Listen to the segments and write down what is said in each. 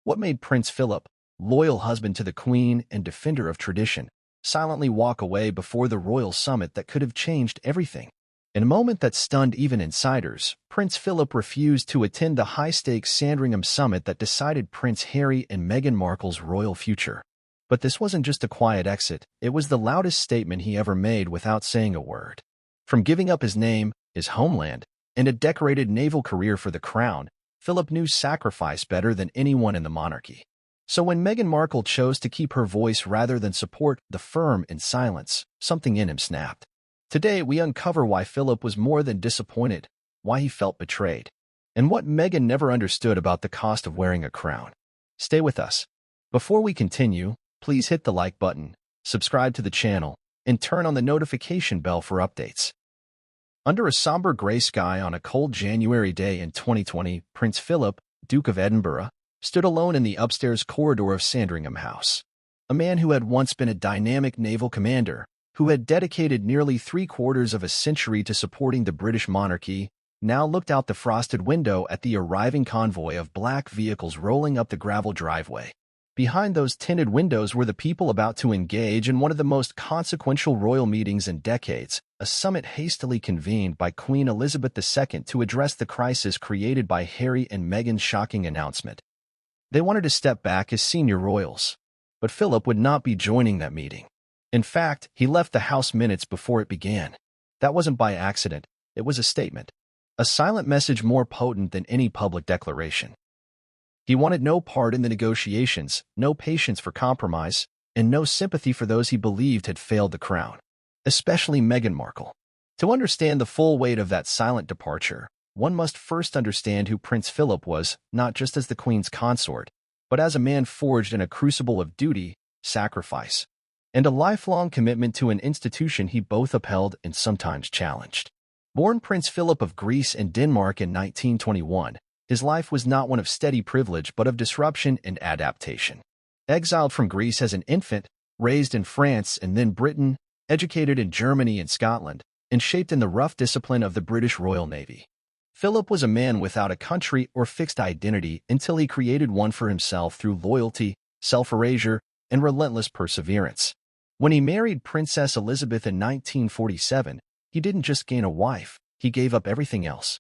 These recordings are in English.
What made Prince Philip, loyal husband to the Queen and defender of tradition, silently walk away before the royal summit that could have changed everything? In a moment that stunned even insiders, Prince Philip refused to attend the high-stakes Sandringham Summit that decided Prince Harry and Meghan Markle's royal future. But this wasn't just a quiet exit, it was the loudest statement he ever made without saying a word. From giving up his name, his homeland, and a decorated naval career for the crown, Philip knew sacrifice better than anyone in the monarchy. So when Meghan Markle chose to keep her voice rather than support the firm in silence, something in him snapped. Today, we uncover why Philip was more than disappointed, why he felt betrayed, and what Meghan never understood about the cost of wearing a crown. Stay with us. Before we continue, please hit the like button, subscribe to the channel, and turn on the notification bell for updates. Under a somber gray sky on a cold January day in 2020, Prince Philip, Duke of Edinburgh, stood alone in the upstairs corridor of Sandringham House. A man who had once been a dynamic naval commander, who had dedicated nearly 3/4 of a century to supporting the British monarchy, now looked out the frosted window at the arriving convoy of black vehicles rolling up the gravel driveway. Behind those tinted windows were the people about to engage in one of the most consequential royal meetings in decades, a summit hastily convened by Queen Elizabeth II to address the crisis created by Harry and Meghan's shocking announcement. They wanted to step back as senior royals, but Philip would not be joining that meeting. In fact, he left the House minutes before it began. That wasn't by accident, it was a statement. A silent message more potent than any public declaration. He wanted no part in the negotiations, no patience for compromise, and no sympathy for those he believed had failed the crown, especially Meghan Markle. To understand the full weight of that silent departure, one must first understand who Prince Philip was, not just as the Queen's consort, but as a man forged in a crucible of duty, sacrifice, and a lifelong commitment to an institution he both upheld and sometimes challenged. Born Prince Philip of Greece and Denmark in 1921, his life was not one of steady privilege but of disruption and adaptation. Exiled from Greece as an infant, raised in France and then Britain, educated in Germany and Scotland, and shaped in the rough discipline of the British Royal Navy, Philip was a man without a country or fixed identity until he created one for himself through loyalty, self-erasure, and relentless perseverance. When he married Princess Elizabeth in 1947, he didn't just gain a wife, he gave up everything else.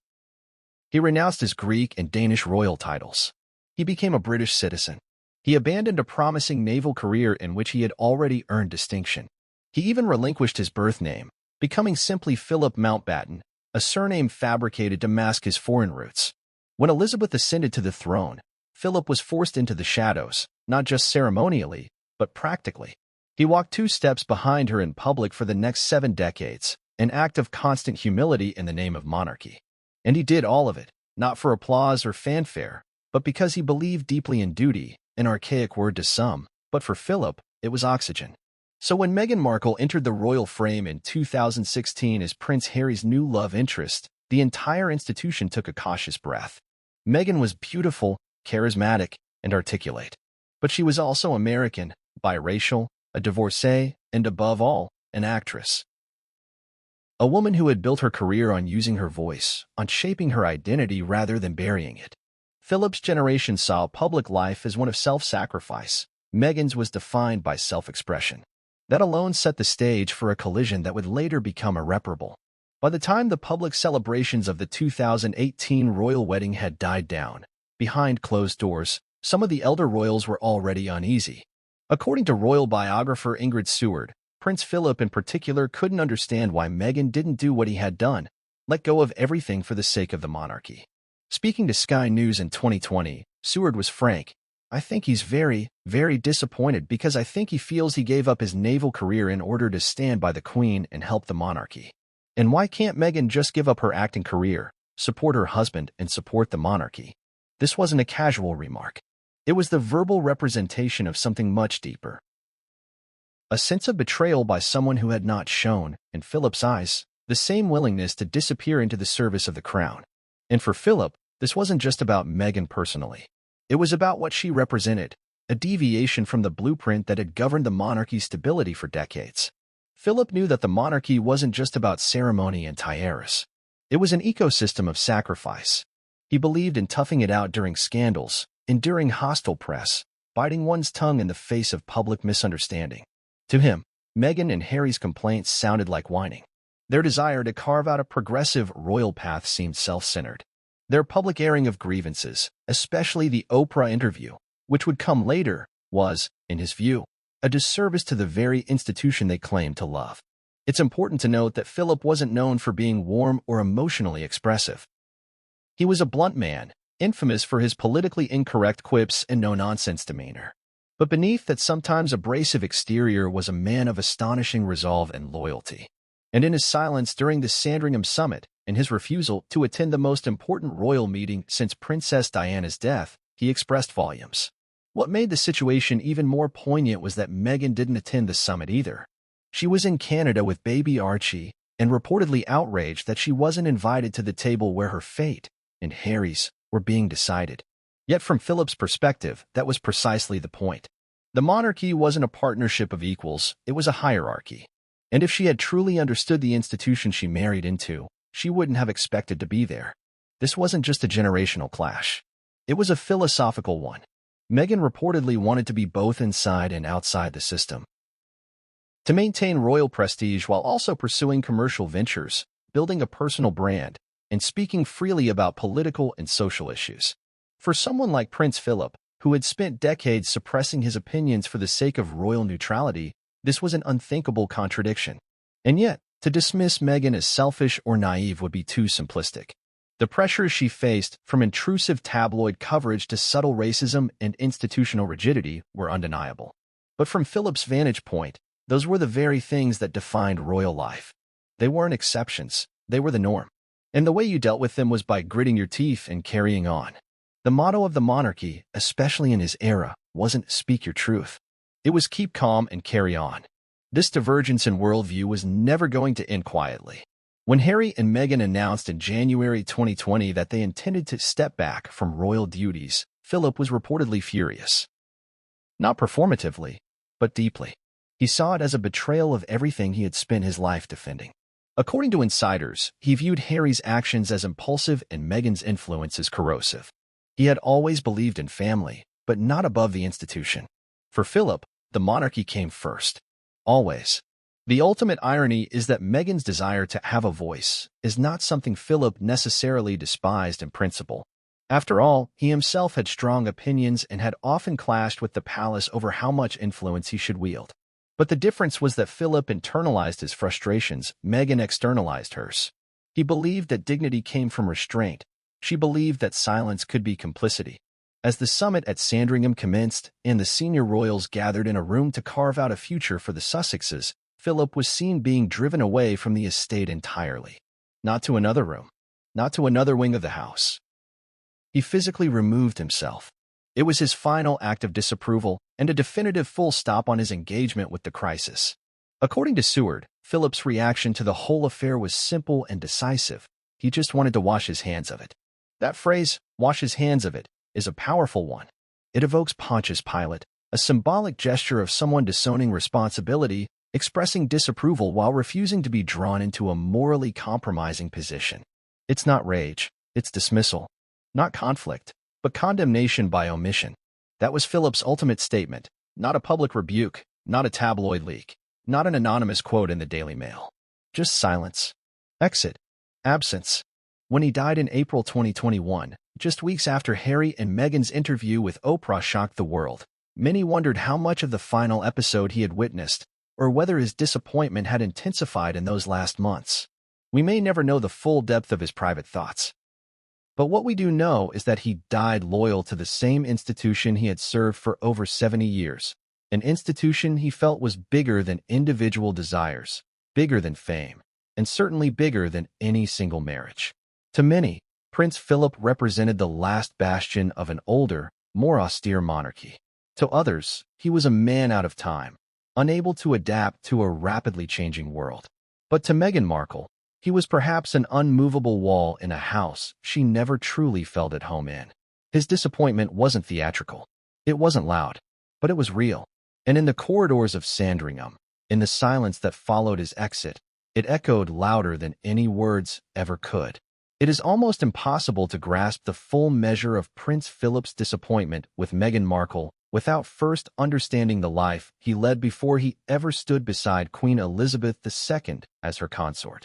He renounced his Greek and Danish royal titles. He became a British citizen. He abandoned a promising naval career in which he had already earned distinction. He even relinquished his birth name, becoming simply Philip Mountbatten, a surname fabricated to mask his foreign roots. When Elizabeth ascended to the throne, Philip was forced into the shadows, not just ceremonially, but practically. He walked 2 steps behind her in public for the next 7 decades, an act of constant humility in the name of monarchy. And he did all of it, not for applause or fanfare, but because he believed deeply in duty, an archaic word to some, but for Philip, it was oxygen. So when Meghan Markle entered the royal frame in 2016 as Prince Harry's new love interest, the entire institution took a cautious breath. Meghan was beautiful, charismatic, and articulate. But she was also American, biracial, a divorcee, and above all, an actress. A woman who had built her career on using her voice, on shaping her identity rather than burying it. Philip's generation saw public life as one of self-sacrifice. Meghan's was defined by self-expression. That alone set the stage for a collision that would later become irreparable. By the time the public celebrations of the 2018 royal wedding had died down, behind closed doors, some of the elder royals were already uneasy. According to royal biographer Ingrid Seward, Prince Philip in particular couldn't understand why Meghan didn't do what he had done, let go of everything for the sake of the monarchy. Speaking to Sky News in 2020, Seward was frank. "I think he's very, very disappointed because I think he feels he gave up his naval career in order to stand by the Queen and help the monarchy. And why can't Meghan just give up her acting career, support her husband, and support the monarchy?" This wasn't a casual remark. It was the verbal representation of something much deeper. A sense of betrayal by someone who had not shown, in Philip's eyes, the same willingness to disappear into the service of the crown. And for Philip, this wasn't just about Meghan personally. It was about what she represented, a deviation from the blueprint that had governed the monarchy's stability for decades. Philip knew that the monarchy wasn't just about ceremony and tiaras. It was an ecosystem of sacrifice. He believed in toughing it out during scandals, enduring hostile press, biting one's tongue in the face of public misunderstanding. To him, Meghan and Harry's complaints sounded like whining. Their desire to carve out a progressive royal path seemed self-centered. Their public airing of grievances, especially the Oprah interview, which would come later, was, in his view, a disservice to the very institution they claimed to love. It's important to note that Philip wasn't known for being warm or emotionally expressive. He was a blunt man, infamous for his politically incorrect quips and no-nonsense demeanor. But beneath that sometimes abrasive exterior was a man of astonishing resolve and loyalty. And in his silence during the Sandringham Summit, and his refusal to attend the most important royal meeting since Princess Diana's death, he expressed volumes. What made the situation even more poignant was that Meghan didn't attend the summit either. She was in Canada with baby Archie, and reportedly outraged that she wasn't invited to the table where her fate and Harry's were being decided. Yet from Philip's perspective, that was precisely the point. The monarchy wasn't a partnership of equals, it was a hierarchy. And if she had truly understood the institution she married into, she wouldn't have expected to be there. This wasn't just a generational clash. It was a philosophical one. Meghan reportedly wanted to be both inside and outside the system. To maintain royal prestige while also pursuing commercial ventures, building a personal brand, and speaking freely about political and social issues. For someone like Prince Philip, who had spent decades suppressing his opinions for the sake of royal neutrality, this was an unthinkable contradiction. And yet, to dismiss Meghan as selfish or naive would be too simplistic. The pressures she faced, from intrusive tabloid coverage to subtle racism and institutional rigidity, were undeniable. But from Philip's vantage point, those were the very things that defined royal life. They weren't exceptions, they were the norm. And the way you dealt with them was by gritting your teeth and carrying on. The motto of the monarchy, especially in his era, wasn't speak your truth. It was keep calm and carry on. This divergence in worldview was never going to end quietly. When Harry and Meghan announced in January 2020 that they intended to step back from royal duties, Philip was reportedly furious. Not performatively, but deeply. He saw it as a betrayal of everything he had spent his life defending. According to insiders, he viewed Harry's actions as impulsive and Meghan's influence as corrosive. He had always believed in family, but not above the institution. For Philip, the monarchy came first. Always. The ultimate irony is that Meghan's desire to have a voice is not something Philip necessarily despised in principle. After all, he himself had strong opinions and had often clashed with the palace over how much influence he should wield. But the difference was that Philip internalized his frustrations, Meghan externalized hers. He believed that dignity came from restraint. She believed that silence could be complicity. As the summit at Sandringham commenced and the senior royals gathered in a room to carve out a future for the Sussexes, Philip was seen being driven away from the estate entirely. Not to another room. Not to another wing of the house. He physically removed himself. It was his final act of disapproval and a definitive full stop on his engagement with the crisis. According to Seward, Philip's reaction to the whole affair was simple and decisive. He just wanted to wash his hands of it. That phrase, wash his hands of it, is a powerful one. It evokes Pontius Pilate, a symbolic gesture of someone disowning responsibility, expressing disapproval while refusing to be drawn into a morally compromising position. It's not rage, it's dismissal. Not conflict, but condemnation by omission. That was Philip's ultimate statement, not a public rebuke, not a tabloid leak, not an anonymous quote in the Daily Mail. Just silence. Exit. Absence. When he died in April 2021, just weeks after Harry and Meghan's interview with Oprah shocked the world, many wondered how much of the final episode he had witnessed, or whether his disappointment had intensified in those last months. We may never know the full depth of his private thoughts. But what we do know is that he died loyal to the same institution he had served for over 70 years, an institution he felt was bigger than individual desires, bigger than fame, and certainly bigger than any single marriage. To many, Prince Philip represented the last bastion of an older, more austere monarchy. To others, he was a man out of time, unable to adapt to a rapidly changing world. But to Meghan Markle, he was perhaps an unmovable wall in a house she never truly felt at home in. His disappointment wasn't theatrical. It wasn't loud, but it was real. And in the corridors of Sandringham, in the silence that followed his exit, it echoed louder than any words ever could. It is almost impossible to grasp the full measure of Prince Philip's disappointment with Meghan Markle without first understanding the life he led before he ever stood beside Queen Elizabeth II as her consort.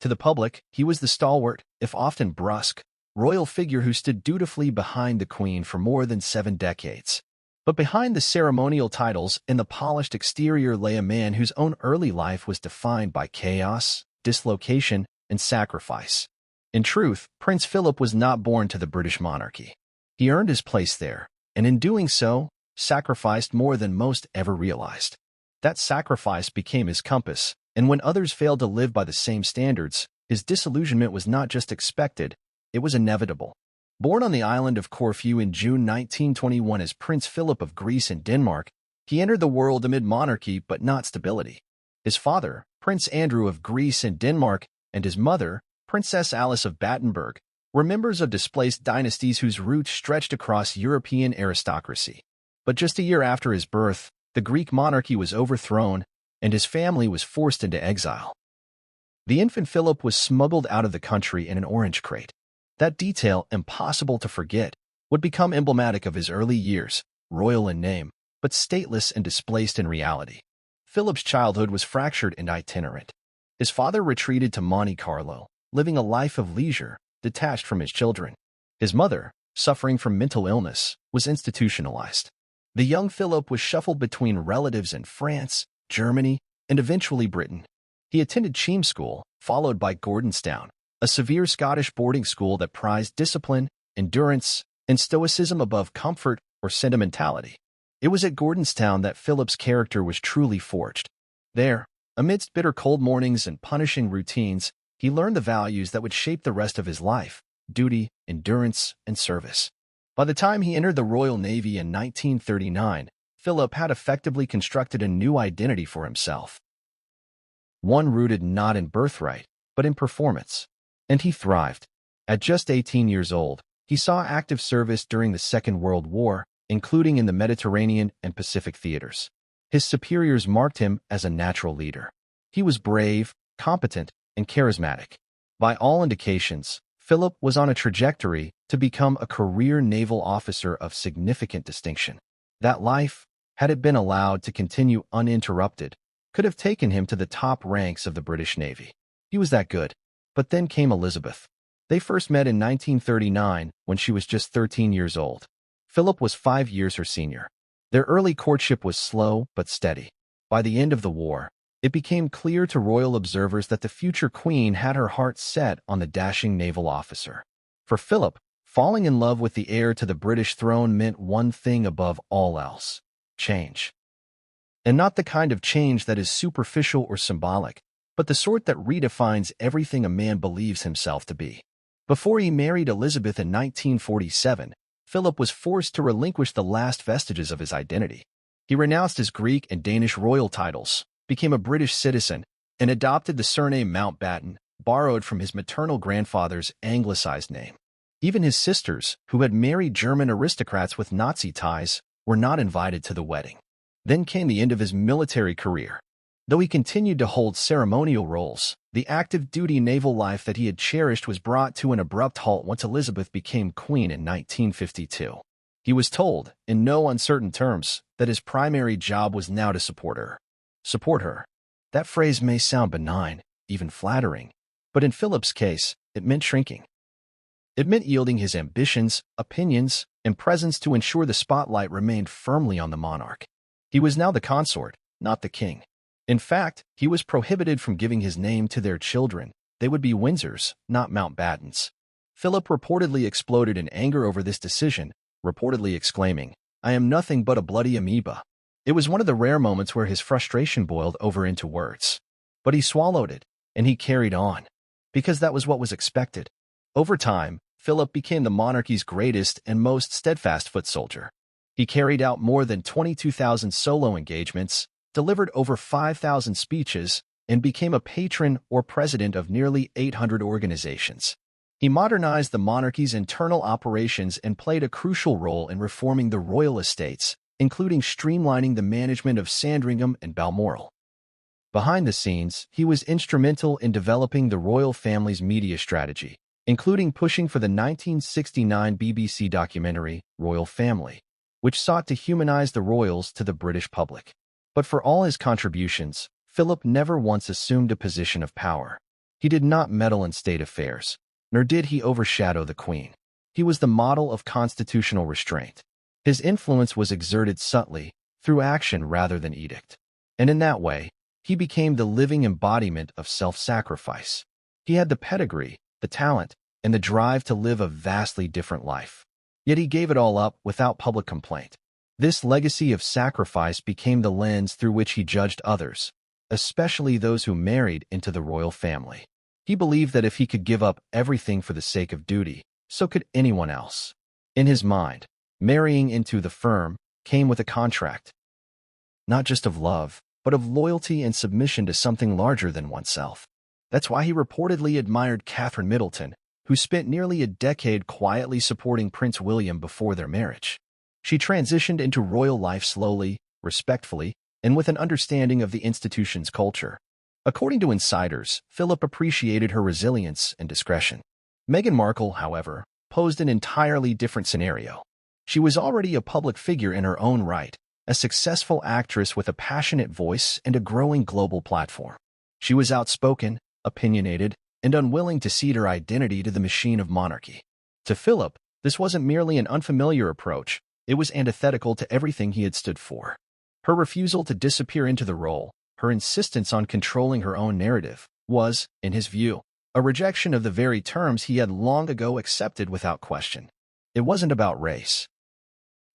To the public, he was the stalwart, if often brusque, royal figure who stood dutifully behind the Queen for more than 7 decades. But behind the ceremonial titles and the polished exterior lay a man whose own early life was defined by chaos, dislocation, and sacrifice. In truth, Prince Philip was not born to the British monarchy. He earned his place there, and in doing so, sacrificed more than most ever realized. That sacrifice became his compass, and when others failed to live by the same standards, his disillusionment was not just expected, it was inevitable. Born on the island of Corfu in June 1921 as Prince Philip of Greece and Denmark, he entered the world amid monarchy but not stability. His father, Prince Andrew of Greece and Denmark, and his mother, Princess Alice of Battenberg, were members of displaced dynasties whose roots stretched across European aristocracy. But just a year after his birth, the Greek monarchy was overthrown, and his family was forced into exile. The infant Philip was smuggled out of the country in an orange crate. That detail, impossible to forget, would become emblematic of his early years, royal in name, but stateless and displaced in reality. Philip's childhood was fractured and itinerant. His father retreated to Monte Carlo, living a life of leisure, detached from his children. His mother, suffering from mental illness, was institutionalized. The young Philip was shuffled between relatives in France, Germany, and eventually Britain. He attended Cheam School, followed by Gordonstown, a severe Scottish boarding school that prized discipline, endurance, and stoicism above comfort or sentimentality. It was at Gordonstown that Philip's character was truly forged. There, amidst bitter cold mornings and punishing routines, he learned the values that would shape the rest of his life: duty, endurance, and service. By the time he entered the Royal Navy in 1939, Philip had effectively constructed a new identity for himself. One rooted not in birthright, but in performance. And he thrived. At just 18 years old, he saw active service during the Second World War, including in the Mediterranean and Pacific theaters. His superiors marked him as a natural leader. He was brave, competent, and charismatic. By all indications, Philip was on a trajectory to become a career naval officer of significant distinction. That life, had it been allowed to continue uninterrupted, could have taken him to the top ranks of the British Navy. He was that good. But then came Elizabeth. They first met in 1939 when she was just 13 years old. Philip was 5 years her senior. Their early courtship was slow but steady. By the end of the war, it became clear to royal observers that the future queen had her heart set on the dashing naval officer. For Philip, falling in love with the heir to the British throne meant one thing above all else: change. And not the kind of change that is superficial or symbolic, but the sort that redefines everything a man believes himself to be. Before he married Elizabeth in 1947, Philip was forced to relinquish the last vestiges of his identity. He renounced his Greek and Danish royal titles, became a British citizen, and adopted the surname Mountbatten, borrowed from his maternal grandfather's anglicized name. Even his sisters, who had married German aristocrats with Nazi ties, were not invited to the wedding. Then came the end of his military career. Though he continued to hold ceremonial roles, the active duty naval life that he had cherished was brought to an abrupt halt once Elizabeth became queen in 1952. He was told, in no uncertain terms, that his primary job was now to support her. Support her. That phrase may sound benign, even flattering, but in Philip's case, it meant shrinking. It meant yielding his ambitions, opinions, and presence to ensure the spotlight remained firmly on the monarch. He was now the consort, not the king. In fact, he was prohibited from giving his name to their children. They would be Windsors, not Mountbattens. Philip reportedly exploded in anger over this decision, reportedly exclaiming, "I am nothing but a bloody amoeba." It was one of the rare moments where his frustration boiled over into words. But he swallowed it, and he carried on. Because that was what was expected. Over time, Philip became the monarchy's greatest and most steadfast foot soldier. He carried out more than 22,000 solo engagements, delivered over 5,000 speeches, and became a patron or president of nearly 800 organizations. He modernized the monarchy's internal operations and played a crucial role in reforming the royal estates, including streamlining the management of Sandringham and Balmoral. Behind the scenes, he was instrumental in developing the royal family's media strategy, including pushing for the 1969 BBC documentary Royal Family, which sought to humanize the royals to the British public. But for all his contributions, Philip never once assumed a position of power. He did not meddle in state affairs, nor did he overshadow the Queen. He was the model of constitutional restraint. His influence was exerted subtly, through action rather than edict. And in that way, he became the living embodiment of self-sacrifice. He had the pedigree, the talent, and the drive to live a vastly different life. Yet he gave it all up without public complaint. This legacy of sacrifice became the lens through which he judged others, especially those who married into the royal family. He believed that if he could give up everything for the sake of duty, so could anyone else. In his mind, marrying into the firm came with a contract, not just of love, but of loyalty and submission to something larger than oneself. That's why he reportedly admired Catherine Middleton, who spent nearly a decade quietly supporting Prince William before their marriage. She transitioned into royal life slowly, respectfully, and with an understanding of the institution's culture. According to insiders, Philip appreciated her resilience and discretion. Meghan Markle, however, posed an entirely different scenario. She was already a public figure in her own right, a successful actress with a passionate voice and a growing global platform. She was outspoken, opinionated, and unwilling to cede her identity to the machine of monarchy. To Philip, this wasn't merely an unfamiliar approach, it was antithetical to everything he had stood for. Her refusal to disappear into the role, her insistence on controlling her own narrative, was, in his view, a rejection of the very terms he had long ago accepted without question. It wasn't about race.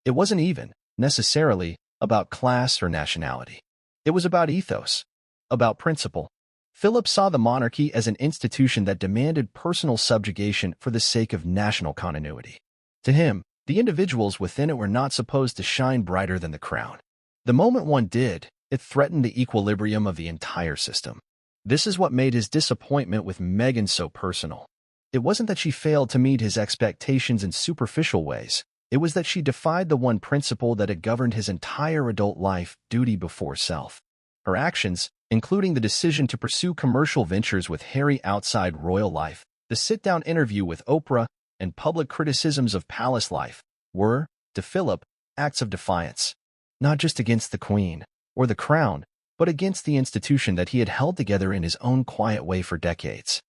It wasn't even, necessarily, about class or nationality. It was about ethos, about principle. Philip saw the monarchy as an institution that demanded personal subjugation for the sake of national continuity. To him, the individuals within it were not supposed to shine brighter than the crown. The moment one did, it threatened the equilibrium of the entire system. This is what made his disappointment with Meghan so personal. It wasn't that she failed to meet his expectations in superficial ways. It was that she defied the one principle that had governed his entire adult life, duty before self. Her actions, including the decision to pursue commercial ventures with Harry outside royal life, the sit-down interview with Oprah, and public criticisms of palace life, were, to Philip, acts of defiance. Not just against the Queen, or the crown, but against the institution that he had held together in his own quiet way for decades.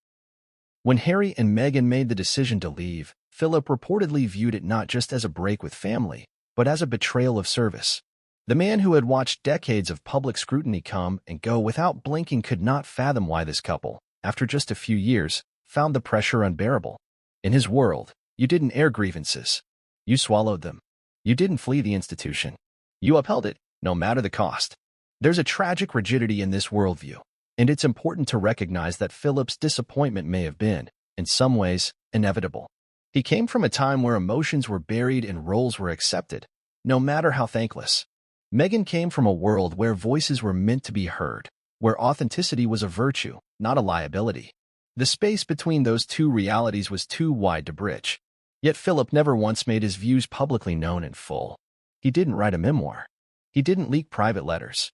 When Harry and Meghan made the decision to leave, Philip reportedly viewed it not just as a break with family, but as a betrayal of service. The man who had watched decades of public scrutiny come and go without blinking could not fathom why this couple, after just a few years, found the pressure unbearable. In his world, you didn't air grievances. You swallowed them. You didn't flee the institution. You upheld it, no matter the cost. There's a tragic rigidity in this worldview, and it's important to recognize that Philip's disappointment may have been, in some ways, inevitable. He came from a time where emotions were buried and roles were accepted, no matter how thankless. Meghan came from a world where voices were meant to be heard, where authenticity was a virtue, not a liability. The space between those two realities was too wide to bridge. Yet Philip never once made his views publicly known in full. He didn't write a memoir. He didn't leak private letters.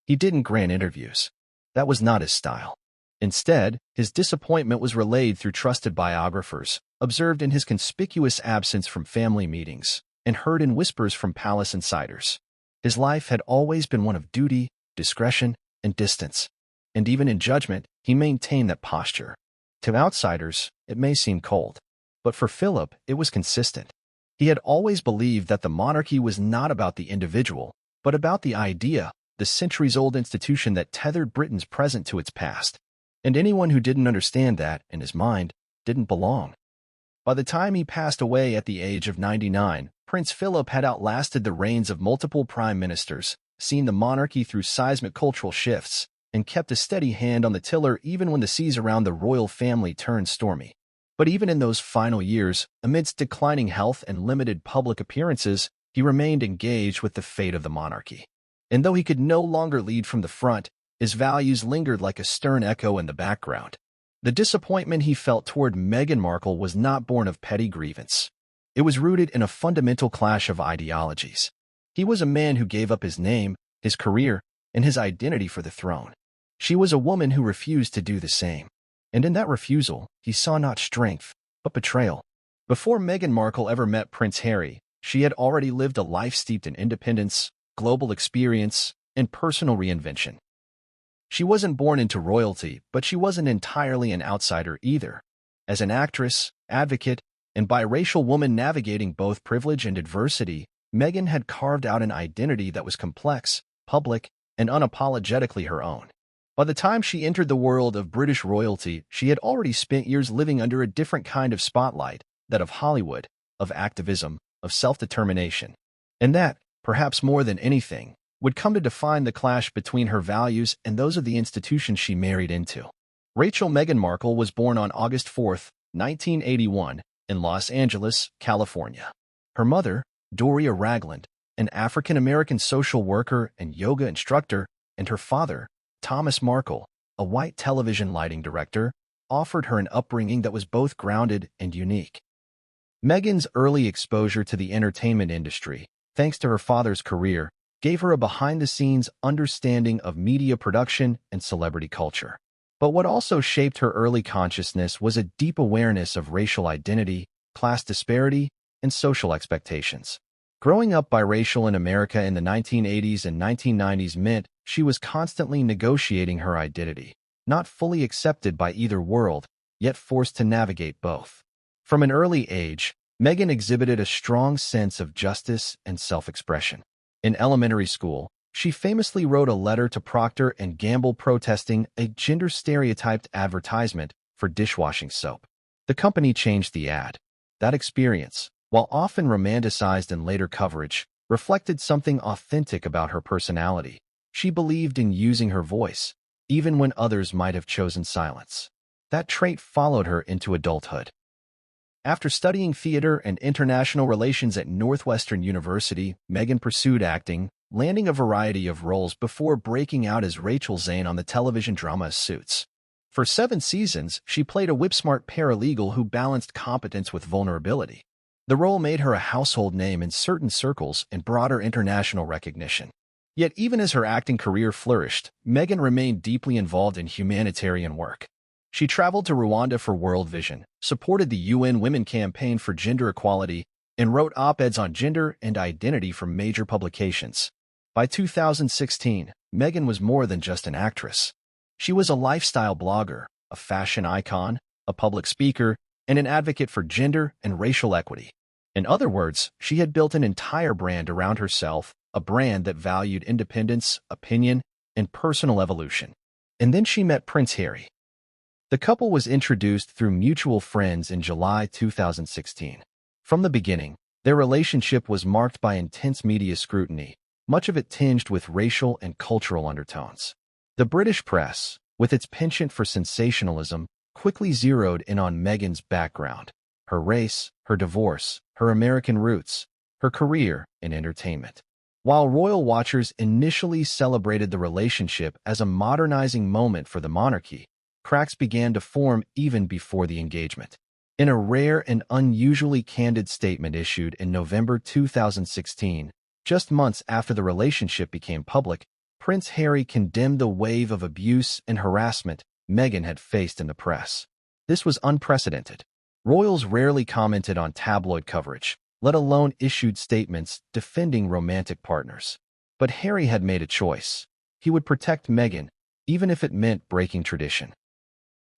He didn't grant interviews. That was not his style. Instead, his disappointment was relayed through trusted biographers, observed in his conspicuous absence from family meetings, and heard in whispers from palace insiders. His life had always been one of duty, discretion, and distance, and even in judgment, he maintained that posture. To outsiders, it may seem cold, but for Philip, it was consistent. He had always believed that the monarchy was not about the individual, but about the idea, the centuries-old institution that tethered Britain's present to its past. And anyone who didn't understand that, in his mind, didn't belong. By the time he passed away at the age of 99, Prince Philip had outlasted the reigns of multiple prime ministers, seen the monarchy through seismic cultural shifts, and kept a steady hand on the tiller even when the seas around the royal family turned stormy. But even in those final years, amidst declining health and limited public appearances, he remained engaged with the fate of the monarchy. And though he could no longer lead from the front, his values lingered like a stern echo in the background. The disappointment he felt toward Meghan Markle was not born of petty grievance. It was rooted in a fundamental clash of ideologies. He was a man who gave up his name, his career, and his identity for the throne. She was a woman who refused to do the same. And in that refusal, he saw not strength, but betrayal. Before Meghan Markle ever met Prince Harry, she had already lived a life steeped in independence, global experience, and personal reinvention. She wasn't born into royalty, but she wasn't entirely an outsider either. As an actress, advocate, and biracial woman navigating both privilege and adversity, Meghan had carved out an identity that was complex, public, and unapologetically her own. By the time she entered the world of British royalty, she had already spent years living under a different kind of spotlight, that of Hollywood, of activism, of self-determination. And that, perhaps more than anything, would come to define the clash between her values and those of the institution she married into. Rachel Meghan Markle was born on August 4, 1981, in Los Angeles, California. Her mother, Doria Ragland, an African-American social worker and yoga instructor, and her father, Thomas Markle, a white television lighting director, offered her an upbringing that was both grounded and unique. Meghan's early exposure to the entertainment industry, thanks to her father's career, gave her a behind-the-scenes understanding of media production and celebrity culture. But what also shaped her early consciousness was a deep awareness of racial identity, class disparity, and social expectations. Growing up biracial in America in the 1980s and 1990s meant she was constantly negotiating her identity, not fully accepted by either world, yet forced to navigate both. From an early age, Meghan exhibited a strong sense of justice and self-expression. In elementary school, she famously wrote a letter to Procter & Gamble protesting a gender-stereotyped advertisement for dishwashing soap. The company changed the ad. That experience, while often romanticized in later coverage, reflected something authentic about her personality. She believed in using her voice, even when others might have chosen silence. That trait followed her into adulthood. After studying theater and international relations at Northwestern University, Meghan pursued acting, landing a variety of roles before breaking out as Rachel Zane on the television drama Suits. For 7 seasons, she played a whip-smart paralegal who balanced competence with vulnerability. The role made her a household name in certain circles and broader international recognition. Yet even as her acting career flourished, Meghan remained deeply involved in humanitarian work. She traveled to Rwanda for World Vision, supported the UN Women Campaign for Gender Equality, and wrote op-eds on gender and identity for major publications. By 2016, Meghan was more than just an actress. She was a lifestyle blogger, a fashion icon, a public speaker, and an advocate for gender and racial equity. In other words, she had built an entire brand around herself, a brand that valued independence, opinion, and personal evolution. And then she met Prince Harry. The couple was introduced through mutual friends in July 2016. From the beginning, their relationship was marked by intense media scrutiny, much of it tinged with racial and cultural undertones. The British press, with its penchant for sensationalism, quickly zeroed in on Meghan's background, her race, her divorce, her American roots, her career in entertainment. While royal watchers initially celebrated the relationship as a modernizing moment for the monarchy, cracks began to form even before the engagement. In a rare and unusually candid statement issued in November 2016, just months after the relationship became public, Prince Harry condemned the wave of abuse and harassment Meghan had faced in the press. This was unprecedented. Royals rarely commented on tabloid coverage, let alone issued statements defending romantic partners. But Harry had made a choice. He would protect Meghan, even if it meant breaking tradition.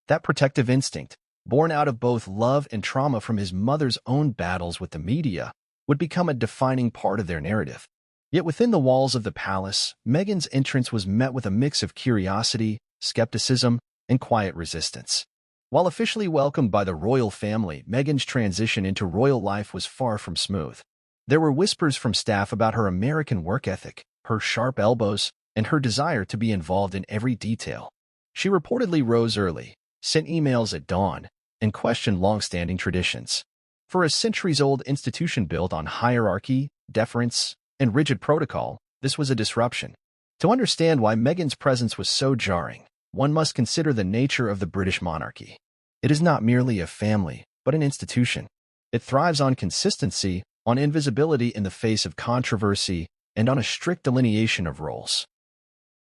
That protective instinct, born out of both love and trauma from his mother's own battles with the media, would become a defining part of their narrative. Yet within the walls of the palace, Meghan's entrance was met with a mix of curiosity, skepticism, and quiet resistance. While officially welcomed by the royal family, Meghan's transition into royal life was far from smooth. There were whispers from staff about her American work ethic, her sharp elbows, and her desire to be involved in every detail. She reportedly rose early, sent emails at dawn, and questioned long-standing traditions. For a centuries-old institution built on hierarchy, deference, and rigid protocol, this was a disruption. To understand why Meghan's presence was so jarring, one must consider the nature of the British monarchy. It is not merely a family, but an institution. It thrives on consistency, on invisibility in the face of controversy, and on a strict delineation of roles.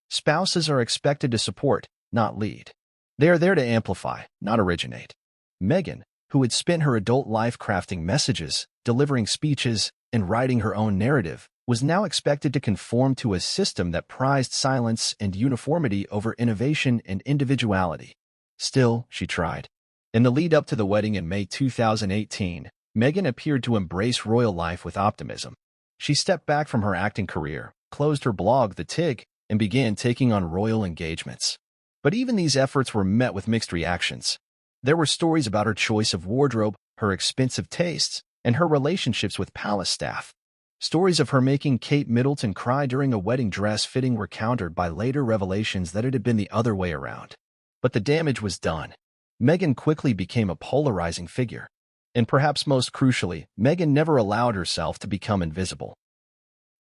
Spouses are expected to support, not lead. They are there to amplify, not originate. Meghan, who had spent her adult life crafting messages, delivering speeches, and writing her own narrative, was now expected to conform to a system that prized silence and uniformity over innovation and individuality. Still, she tried. In the lead-up to the wedding in May 2018, Meghan appeared to embrace royal life with optimism. She stepped back from her acting career, closed her blog, The Tig, and began taking on royal engagements. But even these efforts were met with mixed reactions. There were stories about her choice of wardrobe, her expensive tastes, and her relationships with palace staff. Stories of her making Kate Middleton cry during a wedding dress fitting were countered by later revelations that it had been the other way around. But the damage was done. Meghan quickly became a polarizing figure. And perhaps most crucially, Meghan never allowed herself to become invisible.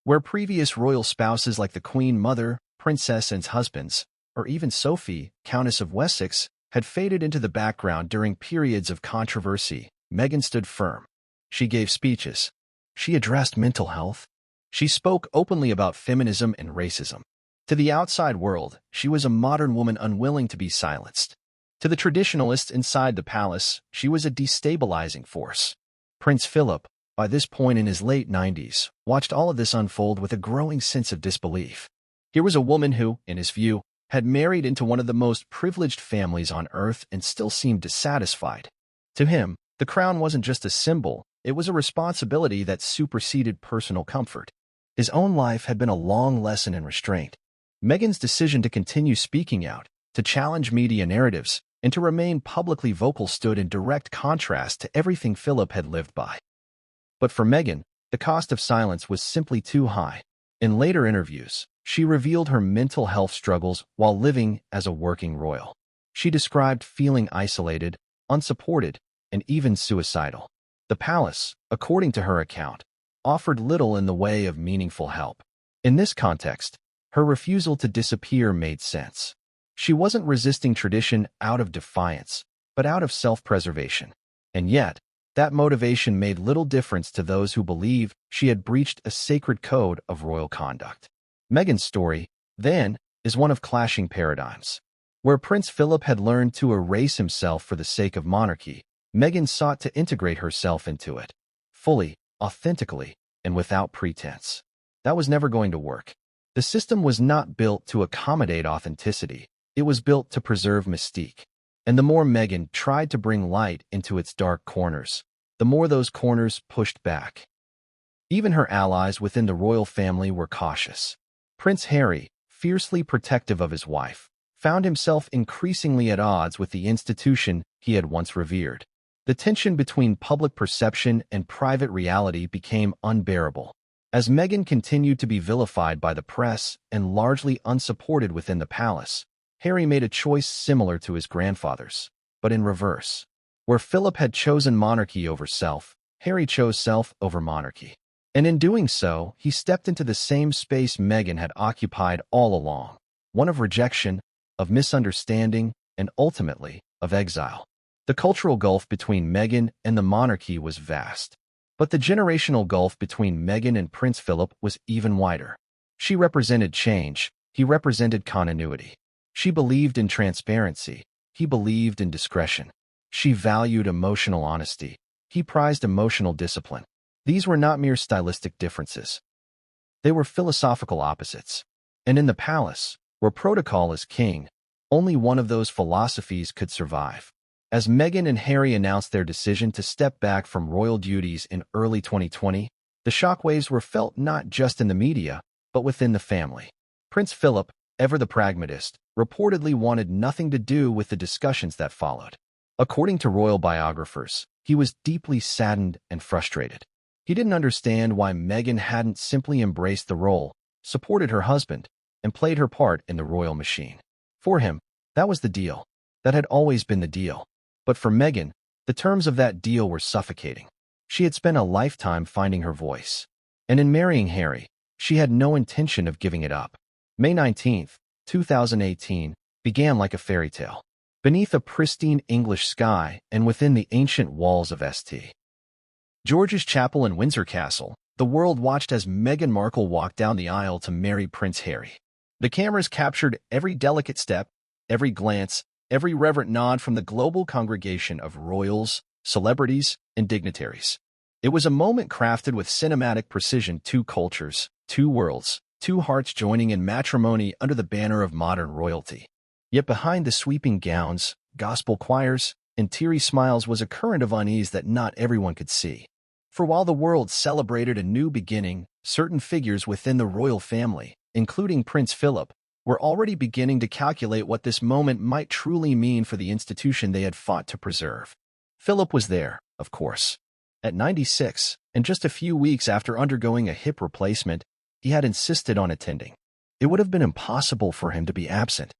Where previous royal spouses like the Queen Mother, Princess Anne's husbands, or even Sophie, Countess of Wessex, had faded into the background during periods of controversy, Meghan stood firm. She gave speeches. She addressed mental health. She spoke openly about feminism and racism. To the outside world, she was a modern woman unwilling to be silenced. To the traditionalists inside the palace, she was a destabilizing force. Prince Philip, by this point in his late 90s, watched all of this unfold with a growing sense of disbelief. Here was a woman who, in his view, had married into one of the most privileged families on earth and still seemed dissatisfied. To him, the crown wasn't just a symbol, it was a responsibility that superseded personal comfort. His own life had been a long lesson in restraint. Meghan's decision to continue speaking out, to challenge media narratives, and to remain publicly vocal stood in direct contrast to everything Philip had lived by. But for Meghan, the cost of silence was simply too high. In later interviews, she revealed her mental health struggles while living as a working royal. She described feeling isolated, unsupported, and even suicidal. The palace, according to her account, offered little in the way of meaningful help. In this context, her refusal to disappear made sense. She wasn't resisting tradition out of defiance, but out of self-preservation. And yet, that motivation made little difference to those who believed she had breached a sacred code of royal conduct. Meghan's story, then, is one of clashing paradigms. Where Prince Philip had learned to erase himself for the sake of monarchy, Meghan sought to integrate herself into it, fully, authentically, and without pretense. That was never going to work. The system was not built to accommodate authenticity. It was built to preserve mystique. And the more Meghan tried to bring light into its dark corners, the more those corners pushed back. Even her allies within the royal family were cautious. Prince Harry, fiercely protective of his wife, found himself increasingly at odds with the institution he had once revered. The tension between public perception and private reality became unbearable. As Meghan continued to be vilified by the press and largely unsupported within the palace, Harry made a choice similar to his grandfather's, but in reverse. Where Philip had chosen monarchy over self, Harry chose self over monarchy. And in doing so, he stepped into the same space Meghan had occupied all along, one of rejection, of misunderstanding, and ultimately, of exile. The cultural gulf between Meghan and the monarchy was vast, but the generational gulf between Meghan and Prince Philip was even wider. She represented change, he represented continuity. She believed in transparency, he believed in discretion. She valued emotional honesty, he prized emotional discipline. These were not mere stylistic differences. They were philosophical opposites. And in the palace, where protocol is king, only one of those philosophies could survive. As Meghan and Harry announced their decision to step back from royal duties in early 2020, the shockwaves were felt not just in the media, but within the family. Prince Philip, ever the pragmatist, reportedly wanted nothing to do with the discussions that followed. According to royal biographers, he was deeply saddened and frustrated. He didn't understand why Meghan hadn't simply embraced the role, supported her husband, and played her part in the royal machine. For him, that was the deal. That had always been the deal. But for Meghan, the terms of that deal were suffocating. She had spent a lifetime finding her voice. And in marrying Harry, she had no intention of giving it up. May 19, 2018, began like a fairy tale. Beneath a pristine English sky and within the ancient walls of St. George's Chapel in Windsor Castle, the world watched as Meghan Markle walked down the aisle to marry Prince Harry. The cameras captured every delicate step, every glance, every reverent nod from the global congregation of royals, celebrities, and dignitaries. It was a moment crafted with cinematic precision, two cultures, two worlds, two hearts joining in matrimony under the banner of modern royalty. Yet behind the sweeping gowns, gospel choirs, and teary smiles was a current of unease that not everyone could see. For while the world celebrated a new beginning, certain figures within the royal family, including Prince Philip, were already beginning to calculate what this moment might truly mean for the institution they had fought to preserve. Philip was there, of course. At 96, and just a few weeks after undergoing a hip replacement, he had insisted on attending. It would have been impossible for him to be absent.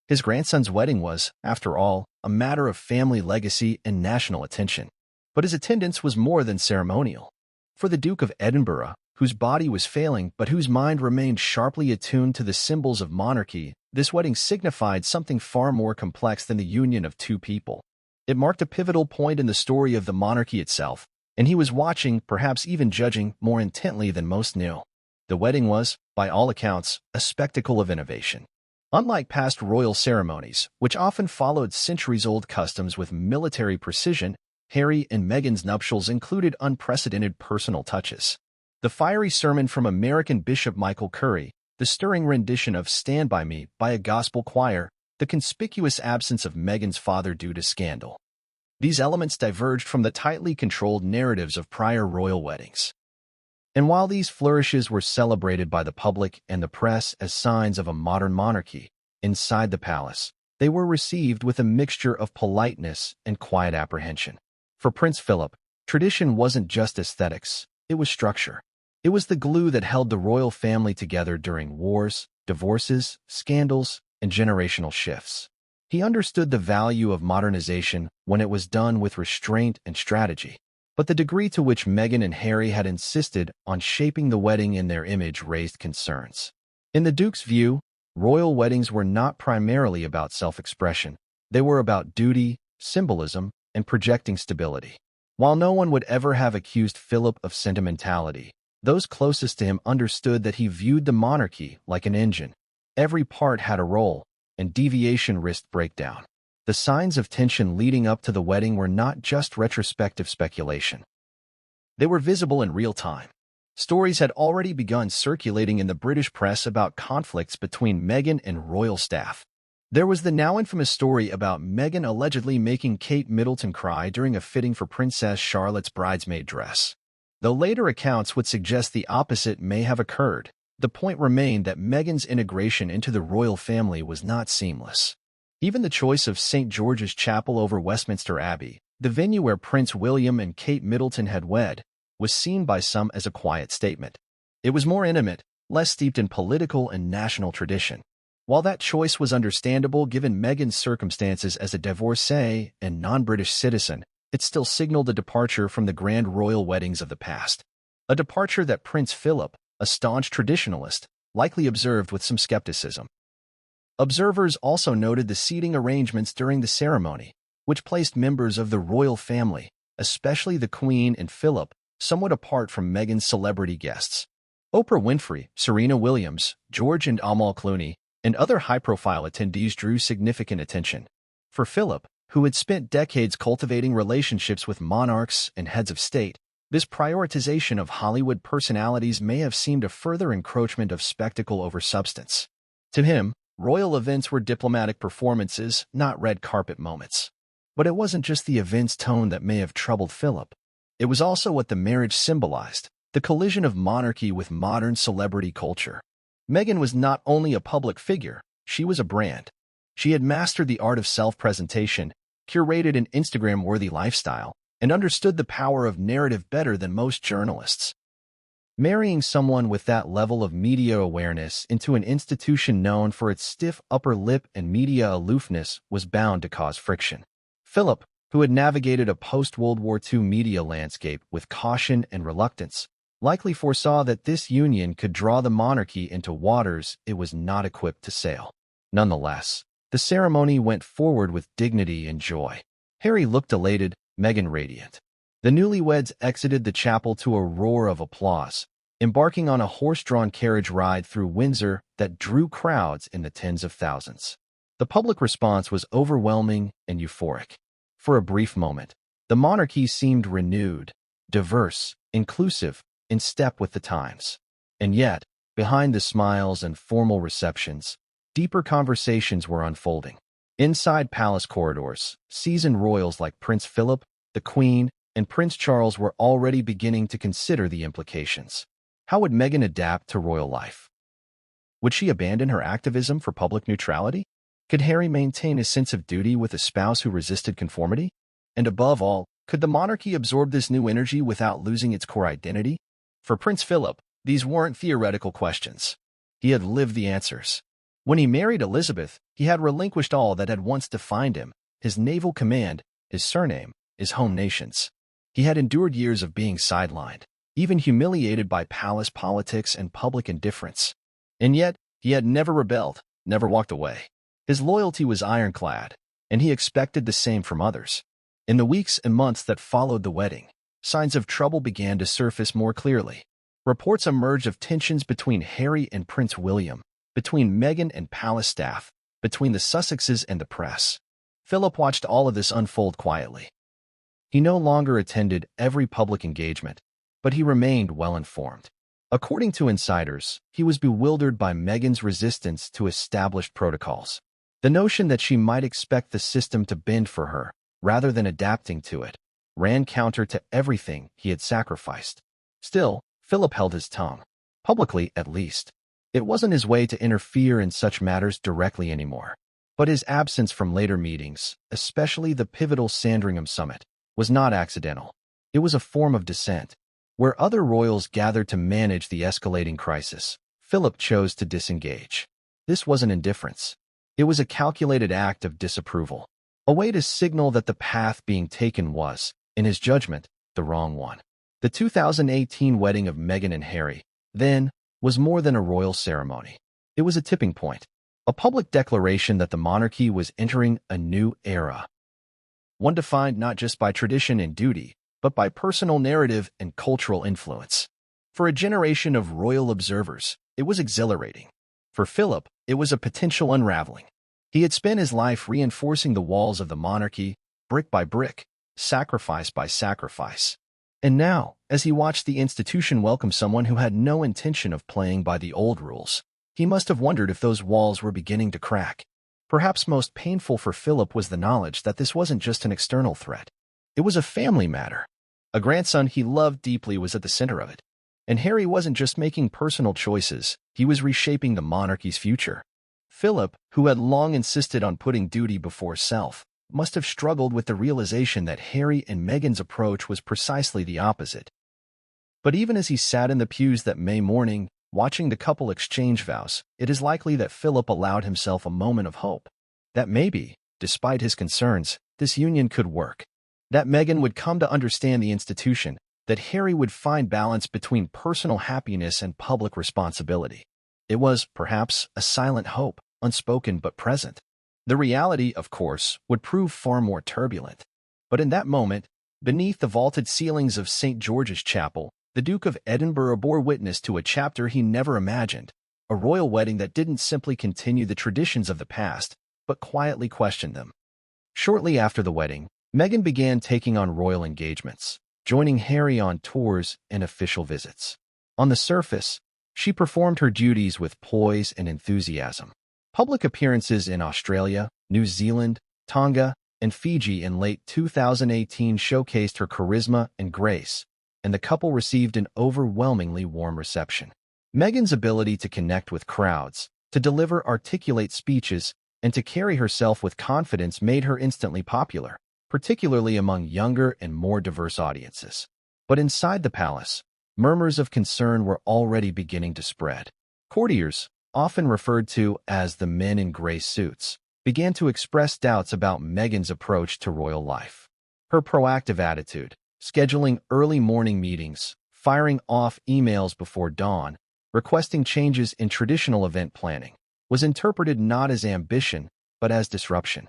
His grandson's wedding was, after all, a matter of family legacy and national attention. But his attendance was more than ceremonial. For the Duke of Edinburgh, whose body was failing but whose mind remained sharply attuned to the symbols of monarchy, this wedding signified something far more complex than the union of two people. It marked a pivotal point in the story of the monarchy itself, and he was watching, perhaps even judging, more intently than most knew. The wedding was, by all accounts, a spectacle of innovation. Unlike past royal ceremonies, which often followed centuries-old customs with military precision, Harry and Meghan's nuptials included unprecedented personal touches. The fiery sermon from American Bishop Michael Curry, the stirring rendition of Stand By Me by a gospel choir, the conspicuous absence of Meghan's father due to scandal. These elements diverged from the tightly controlled narratives of prior royal weddings. And while these flourishes were celebrated by the public and the press as signs of a modern monarchy, inside the palace, they were received with a mixture of politeness and quiet apprehension. For Prince Philip, tradition wasn't just aesthetics, it was structure. It was the glue that held the royal family together during wars, divorces, scandals, and generational shifts. He understood the value of modernization when it was done with restraint and strategy. But the degree to which Meghan and Harry had insisted on shaping the wedding in their image raised concerns. In the Duke's view, royal weddings were not primarily about self-expression. They were about duty, symbolism, and projecting stability. While no one would ever have accused Philip of sentimentality, those closest to him understood that he viewed the monarchy like an engine. Every part had a role, and deviation risked breakdown. The signs of tension leading up to the wedding were not just retrospective speculation. They were visible in real time. Stories had already begun circulating in the British press about conflicts between Meghan and royal staff. There was the now infamous story about Meghan allegedly making Kate Middleton cry during a fitting for Princess Charlotte's bridesmaid dress. Though later accounts would suggest the opposite may have occurred, the point remained that Meghan's integration into the royal family was not seamless. Even the choice of St. George's Chapel over Westminster Abbey, the venue where Prince William and Kate Middleton had wed, was seen by some as a quiet statement. It was more intimate, less steeped in political and national tradition. While that choice was understandable given Meghan's circumstances as a divorcee and non-British citizen, it still signaled a departure from the grand royal weddings of the past. A departure that Prince Philip, a staunch traditionalist, likely observed with some skepticism. Observers also noted the seating arrangements during the ceremony, which placed members of the royal family, especially the Queen and Philip, somewhat apart from Meghan's celebrity guests. Oprah Winfrey, Serena Williams, George and Amal Clooney, and other high-profile attendees drew significant attention. For Philip, who had spent decades cultivating relationships with monarchs and heads of state, this prioritization of Hollywood personalities may have seemed a further encroachment of spectacle over substance. To him, royal events were diplomatic performances, not red carpet moments. But it wasn't just the event's tone that may have troubled Philip. It was also what the marriage symbolized, the collision of monarchy with modern celebrity culture. Meghan was not only a public figure, she was a brand. She had mastered the art of self-presentation, curated an Instagram-worthy lifestyle, and understood the power of narrative better than most journalists. Marrying someone with that level of media awareness into an institution known for its stiff upper lip and media aloofness was bound to cause friction. Philip, who had navigated a post-World War II media landscape with caution and reluctance, likely foresaw that this union could draw the monarchy into waters it was not equipped to sail. Nonetheless, the ceremony went forward with dignity and joy. Harry looked elated, Meghan radiant. The newlyweds exited the chapel to a roar of applause, embarking on a horse-drawn carriage ride through Windsor that drew crowds in the tens of thousands. The public response was overwhelming and euphoric. For a brief moment, the monarchy seemed renewed, diverse, inclusive, in step with the times. And yet, behind the smiles and formal receptions, deeper conversations were unfolding. Inside palace corridors, seasoned royals like Prince Philip, the Queen, and Prince Charles were already beginning to consider the implications. How would Meghan adapt to royal life? Would she abandon her activism for public neutrality? Could Harry maintain his sense of duty with a spouse who resisted conformity? And above all, could the monarchy absorb this new energy without losing its core identity? For Prince Philip, these weren't theoretical questions. He had lived the answers. When he married Elizabeth, he had relinquished all that had once defined him: his naval command, his surname, his home nations. He had endured years of being sidelined, even humiliated by palace politics and public indifference. And yet, he had never rebelled, never walked away. His loyalty was ironclad, and he expected the same from others. In the weeks and months that followed the wedding, signs of trouble began to surface more clearly. Reports emerged of tensions between Harry and Prince William, between Meghan and palace staff, between the Sussexes and the press. Philip watched all of this unfold quietly. He no longer attended every public engagement, but he remained well-informed. According to insiders, he was bewildered by Meghan's resistance to established protocols. The notion that she might expect the system to bend for her, rather than adapting to it, ran counter to everything he had sacrificed. Still, Philip held his tongue, publicly at least. It wasn't his way to interfere in such matters directly anymore. But his absence from later meetings, especially the pivotal Sandringham Summit, was not accidental. It was a form of dissent. Where other royals gathered to manage the escalating crisis, Philip chose to disengage. This wasn't indifference. It was a calculated act of disapproval, a way to signal that the path being taken was, in his judgment, the wrong one. The 2018 wedding of Meghan and Harry, then, was more than a royal ceremony. It was a tipping point, a public declaration that the monarchy was entering a new era. One defined not just by tradition and duty, but by personal narrative and cultural influence. For a generation of royal observers, it was exhilarating. For Philip, it was a potential unraveling. He had spent his life reinforcing the walls of the monarchy, brick by brick, sacrifice by sacrifice. And now, as he watched the institution welcome someone who had no intention of playing by the old rules, he must have wondered if those walls were beginning to crack. Perhaps most painful for Philip was the knowledge that this wasn't just an external threat. It was a family matter. A grandson he loved deeply was at the center of it. And Harry wasn't just making personal choices, he was reshaping the monarchy's future. Philip, who had long insisted on putting duty before self, must have struggled with the realization that Harry and Meghan's approach was precisely the opposite. But even as he sat in the pews that May morning, watching the couple exchange vows, it is likely that Philip allowed himself a moment of hope. That maybe, despite his concerns, this union could work. That Meghan would come to understand the institution, that Harry would find balance between personal happiness and public responsibility. It was, perhaps, a silent hope, unspoken but present. The reality, of course, would prove far more turbulent. But in that moment, beneath the vaulted ceilings of St. George's Chapel, the Duke of Edinburgh bore witness to a chapter he never imagined, a royal wedding that didn't simply continue the traditions of the past, but quietly questioned them. Shortly after the wedding, Meghan began taking on royal engagements, joining Harry on tours and official visits. On the surface, she performed her duties with poise and enthusiasm. Public appearances in Australia, New Zealand, Tonga, and Fiji in late 2018 showcased her charisma and grace, and the couple received an overwhelmingly warm reception. Meghan's ability to connect with crowds, to deliver articulate speeches, and to carry herself with confidence made her instantly popular, particularly among younger and more diverse audiences. But inside the palace, murmurs of concern were already beginning to spread. Courtiers, often referred to as the men in gray suits, began to express doubts about Meghan's approach to royal life. Her proactive attitude, scheduling early morning meetings, firing off emails before dawn, requesting changes in traditional event planning, was interpreted not as ambition, but as disruption.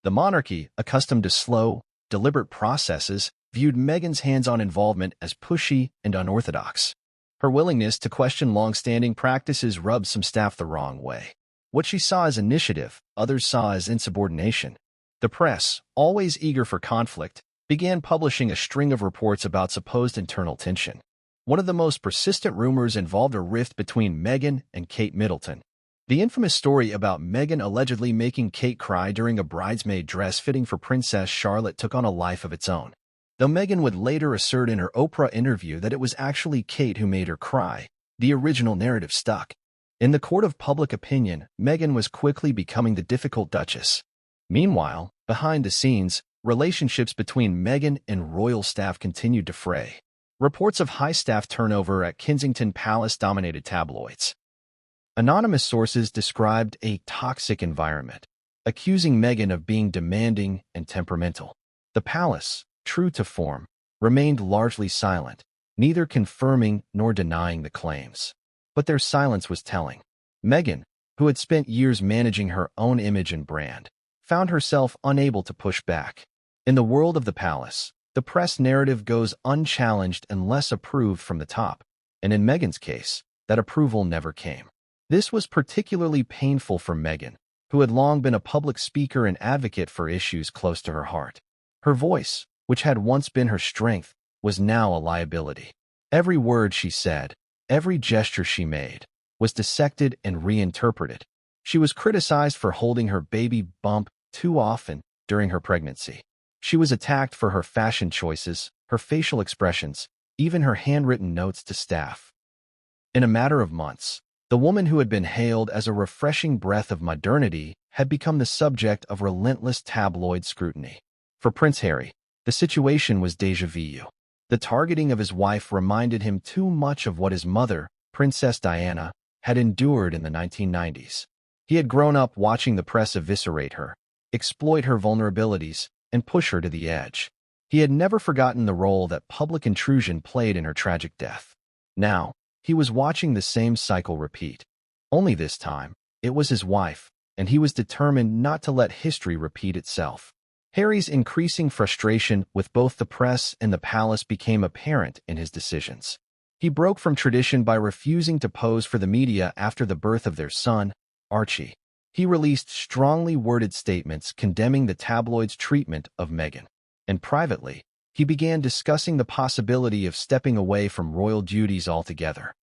The monarchy, accustomed to slow, deliberate processes, viewed Meghan's hands-on involvement as pushy and unorthodox. Her willingness to question long-standing practices rubbed some staff the wrong way. What she saw as initiative, others saw as insubordination. The press, always eager for conflict, began publishing a string of reports about supposed internal tension. One of the most persistent rumors involved a rift between Meghan and Kate Middleton. The infamous story about Meghan allegedly making Kate cry during a bridesmaid dress fitting for Princess Charlotte took on a life of its own. Though Meghan would later assert in her Oprah interview that it was actually Kate who made her cry, the original narrative stuck. In the court of public opinion, Meghan was quickly becoming the difficult Duchess. Meanwhile, behind the scenes, relationships between Meghan and royal staff continued to fray. Reports of high staff turnover at Kensington Palace dominated tabloids. Anonymous sources described a toxic environment, accusing Meghan of being demanding and temperamental. The palace, true to form, remained largely silent, neither confirming nor denying the claims. But their silence was telling. Meghan, who had spent years managing her own image and brand, found herself unable to push back. In the world of the palace, the press narrative goes unchallenged unless approved from the top, and in Meghan's case, that approval never came. This was particularly painful for Meghan, who had long been a public speaker and advocate for issues close to her heart. Her voice, which had once been her strength, was now a liability. Every word she said, every gesture she made, was dissected and reinterpreted. She was criticized for holding her baby bump too often during her pregnancy. She was attacked for her fashion choices, her facial expressions, even her handwritten notes to staff. In a matter of months, the woman who had been hailed as a refreshing breath of modernity had become the subject of relentless tabloid scrutiny. For Prince Harry, the situation was déjà vu. The targeting of his wife reminded him too much of what his mother, Princess Diana, had endured in the 1990s. He had grown up watching the press eviscerate her, exploit her vulnerabilities, and push her to the edge. He had never forgotten the role that public intrusion played in her tragic death. Now, he was watching the same cycle repeat. Only this time, it was his wife, and he was determined not to let history repeat itself. Harry's increasing frustration with both the press and the palace became apparent in his decisions. He broke from tradition by refusing to pose for the media after the birth of their son, Archie. He released strongly worded statements condemning the tabloids' treatment of Meghan. And privately, he began discussing the possibility of stepping away from royal duties altogether.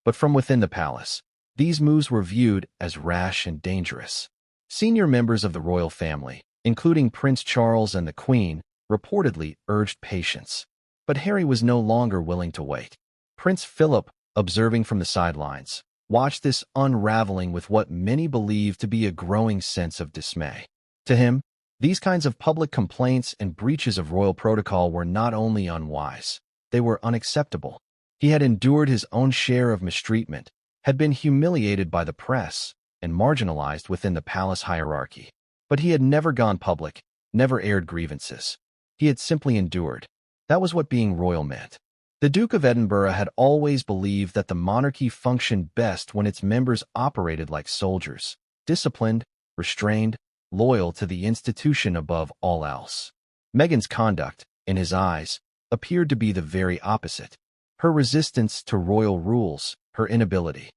But from within the palace, these moves were viewed as rash and dangerous. Senior members of the royal family, including Prince Charles and the Queen, reportedly urged patience. But Harry was no longer willing to wait. Prince Philip, observing from the sidelines, watched this unraveling with what many believed to be a growing sense of dismay. To him, these kinds of public complaints and breaches of royal protocol were not only unwise, they were unacceptable. He had endured his own share of mistreatment, had been humiliated by the press, and marginalized within the palace hierarchy. But he had never gone public, never aired grievances. He had simply endured. That was what being royal meant. The Duke of Edinburgh had always believed that the monarchy functioned best when its members operated like soldiers, disciplined, restrained, loyal to the institution above all else. Meghan's conduct, in his eyes, appeared to be the very opposite. Her resistance to royal rules, her inability,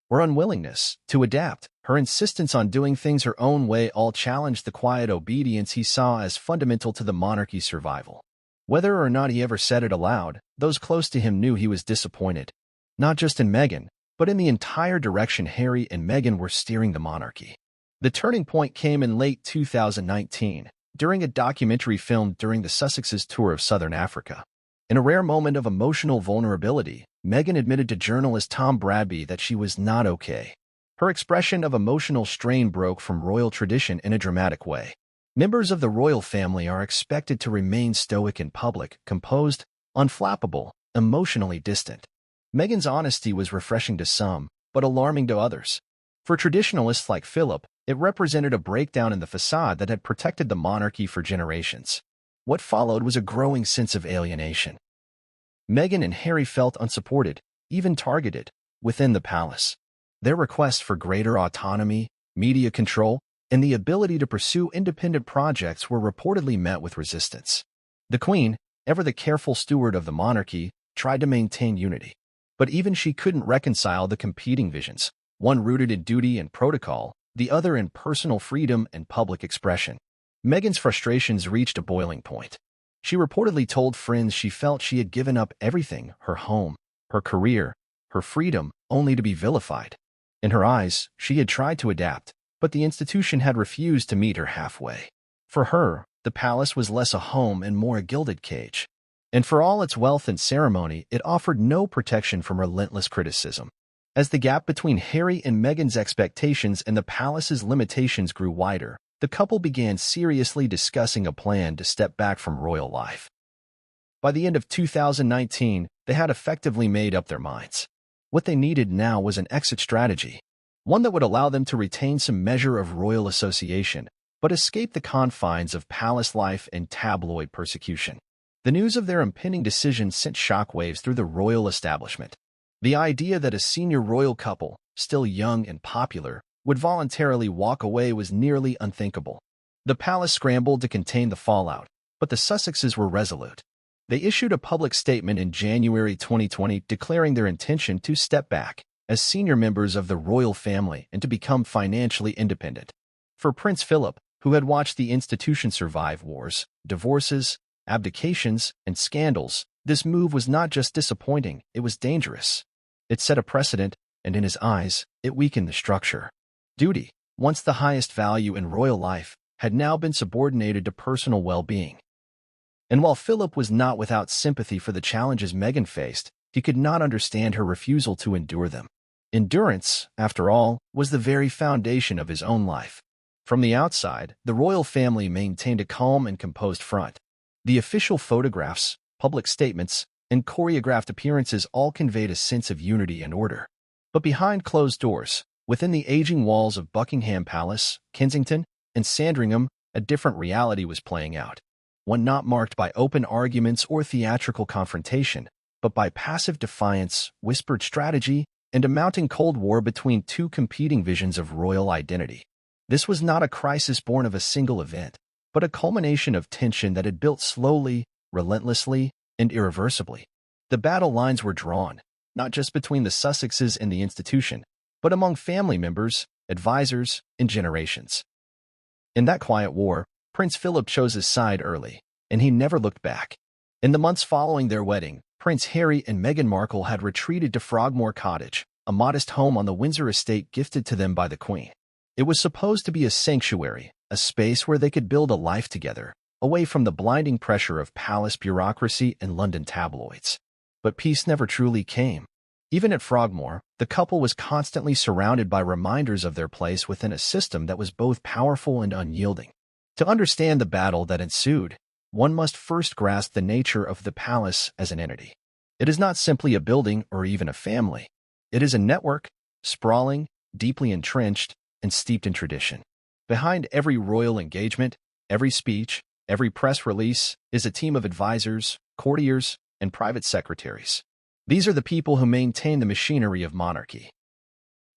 or unwillingness to adapt, her insistence on doing things her own way all challenged the quiet obedience he saw as fundamental to the monarchy's survival. Whether or not he ever said it aloud, those close to him knew he was disappointed, not just in Meghan, but in the entire direction Harry and Meghan were steering the monarchy. The turning point came in late 2019, during a documentary filmed during the Sussexes' tour of Southern Africa. In a rare moment of emotional vulnerability, Meghan admitted to journalist Tom Bradby that she was not okay. Her expression of emotional strain broke from royal tradition in a dramatic way. Members of the royal family are expected to remain stoic in public, composed, unflappable, emotionally distant. Meghan's honesty was refreshing to some, but alarming to others. For traditionalists like Philip, it represented a breakdown in the facade that had protected the monarchy for generations. What followed was a growing sense of alienation. Meghan and Harry felt unsupported, even targeted, within the palace. Their requests for greater autonomy, media control, and the ability to pursue independent projects were reportedly met with resistance. The Queen, ever the careful steward of the monarchy, tried to maintain unity. But even she couldn't reconcile the competing visions. one rooted in duty and protocol, the other in personal freedom and public expression. Meghan's frustrations reached a boiling point. She reportedly told friends she felt she had given up everything, her home, her career, her freedom, only to be vilified. In her eyes, she had tried to adapt, but the institution had refused to meet her halfway. For her, the palace was less a home and more a gilded cage. And for all its wealth and ceremony, it offered no protection from relentless criticism. As the gap between Harry and Meghan's expectations and the palace's limitations grew wider, the couple began seriously discussing a plan to step back from royal life. By the end of 2019, they had effectively made up their minds. What they needed now was an exit strategy, one that would allow them to retain some measure of royal association, but escape the confines of palace life and tabloid persecution. The news of their impending decision sent shockwaves through the royal establishment. The idea that a senior royal couple, still young and popular, would voluntarily walk away was nearly unthinkable. The palace scrambled to contain the fallout, but the Sussexes were resolute. They issued a public statement in January 2020 declaring their intention to step back as senior members of the royal family and to become financially independent. For Prince Philip, who had watched the institution survive wars, divorces, abdications, and scandals, this move was not just disappointing, it was dangerous. It set a precedent, and in his eyes, it weakened the structure. Duty, once the highest value in royal life, had now been subordinated to personal well-being. And while Philip was not without sympathy for the challenges Meghan faced, he could not understand her refusal to endure them. Endurance, after all, was the very foundation of his own life. From the outside, the royal family maintained a calm and composed front. The official photographs, public statements, and choreographed appearances all conveyed a sense of unity and order. But behind closed doors, within the aging walls of Buckingham Palace, Kensington, and Sandringham, a different reality was playing out. One not marked by open arguments or theatrical confrontation, but by passive defiance, whispered strategy, and a mounting Cold War between two competing visions of royal identity. This was not a crisis born of a single event, but a culmination of tension that had built slowly, relentlessly, and irreversibly. The battle lines were drawn, not just between the Sussexes and the institution, but among family members, advisors, and generations. In that quiet war, Prince Philip chose his side early, and he never looked back. In the months following their wedding, Prince Harry and Meghan Markle had retreated to Frogmore Cottage, a modest home on the Windsor estate gifted to them by the Queen. It was supposed to be a sanctuary, a space where they could build a life together, away from the blinding pressure of palace bureaucracy and London tabloids. But peace never truly came. Even at Frogmore, the couple was constantly surrounded by reminders of their place within a system that was both powerful and unyielding. To understand the battle that ensued, one must first grasp the nature of the palace as an entity. It is not simply a building or even a family. It is a network, sprawling, deeply entrenched, and steeped in tradition. Behind every royal engagement, every speech, every press release is a team of advisors, courtiers, and private secretaries. These are the people who maintain the machinery of monarchy.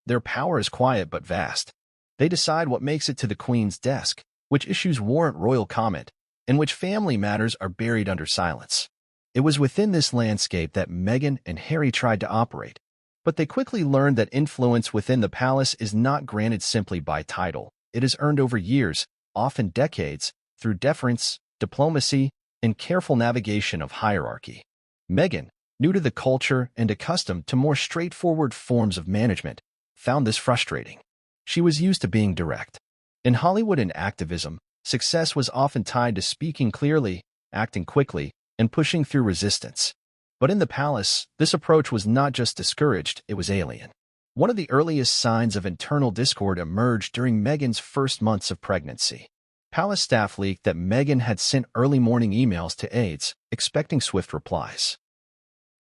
Their power is quiet but vast. They decide what makes it to the Queen's desk, which issues warrant royal comment, and which family matters are buried under silence. It was within this landscape that Meghan and Harry tried to operate, but they quickly learned that influence within the palace is not granted simply by title. It is earned over years, often decades, through deference, diplomacy, and careful navigation of hierarchy. Meghan, new to the culture and accustomed to more straightforward forms of management, found this frustrating. She was used to being direct. In Hollywood and activism, success was often tied to speaking clearly, acting quickly, and pushing through resistance. But in the palace, this approach was not just discouraged, it was alien. One of the earliest signs of internal discord emerged during Meghan's first months of pregnancy. Palace staff leaked that Meghan had sent early morning emails to aides, expecting swift replies.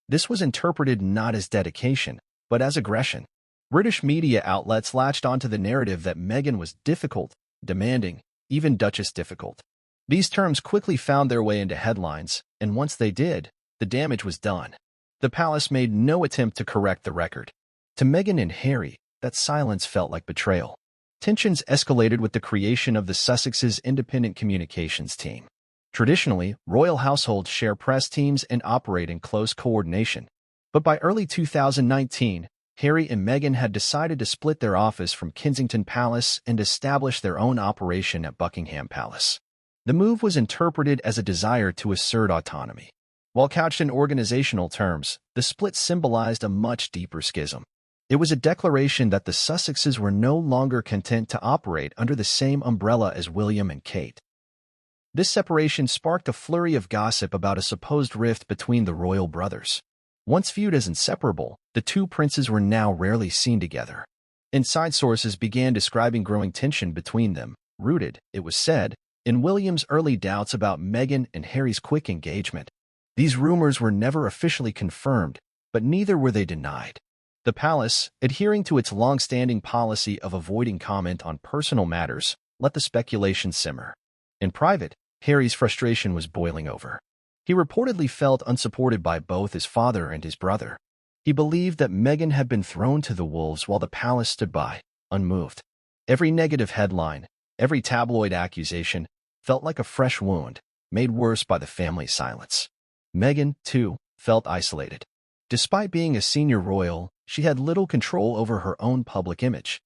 This was interpreted not as dedication, but as aggression. British media outlets latched onto the narrative that Meghan was difficult, demanding, even Duchess difficult. These terms quickly found their way into headlines, and once they did, the damage was done. The palace made no attempt to correct the record. To Meghan and Harry, that silence felt like betrayal. Tensions escalated with the creation of the Sussexes' independent communications team. Traditionally, royal households share press teams and operate in close coordination. But by early 2019, Harry and Meghan had decided to split their office from Kensington Palace and establish their own operation at Buckingham Palace. The move was interpreted as a desire to assert autonomy. While couched in organizational terms, the split symbolized a much deeper schism. It was a declaration that the Sussexes were no longer content to operate under the same umbrella as William and Kate. This separation sparked a flurry of gossip about a supposed rift between the royal brothers. Once viewed as inseparable, the two princes were now rarely seen together. Inside sources began describing growing tension between them, rooted, it was said, in William's early doubts about Meghan and Harry's quick engagement. These rumors were never officially confirmed, but neither were they denied. The palace, adhering to its long-standing policy of avoiding comment on personal matters, let the speculation simmer. In private, Harry's frustration was boiling over. He reportedly felt unsupported by both his father and his brother. He believed that Meghan had been thrown to the wolves while the palace stood by, unmoved. Every negative headline, every tabloid accusation, felt like a fresh wound, made worse by the family's silence. Meghan, too, felt isolated. Despite being a senior royal, she had little control over her own public image.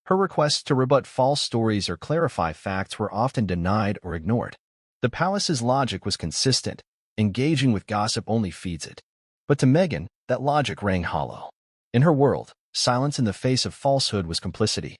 Her requests to rebut false stories or clarify facts were often denied or ignored. The palace's logic was consistent: engaging with gossip only feeds it. But to Meghan, that logic rang hollow. In her world, silence in the face of falsehood was complicity.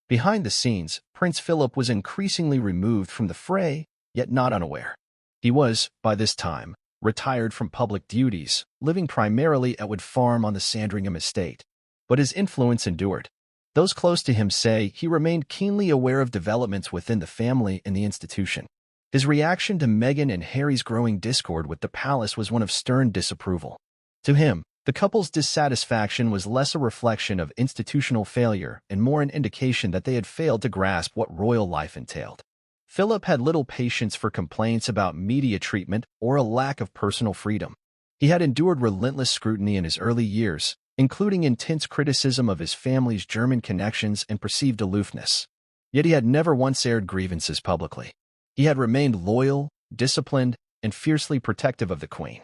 Behind the scenes, Prince Philip was increasingly removed from the fray, yet not unaware. He was, by this time, retired from public duties, living primarily at Wood Farm on the Sandringham estate. But his influence endured. Those close to him say he remained keenly aware of developments within the family and the institution. His reaction to Meghan and Harry's growing discord with the palace was one of stern disapproval. To him, the couple's dissatisfaction was less a reflection of institutional failure and more an indication that they had failed to grasp what royal life entailed. Philip had little patience for complaints about media treatment or a lack of personal freedom. He had endured relentless scrutiny in his early years, including intense criticism of his family's German connections and perceived aloofness. Yet he had never once aired grievances publicly. He had remained loyal, disciplined, and fiercely protective of the Queen.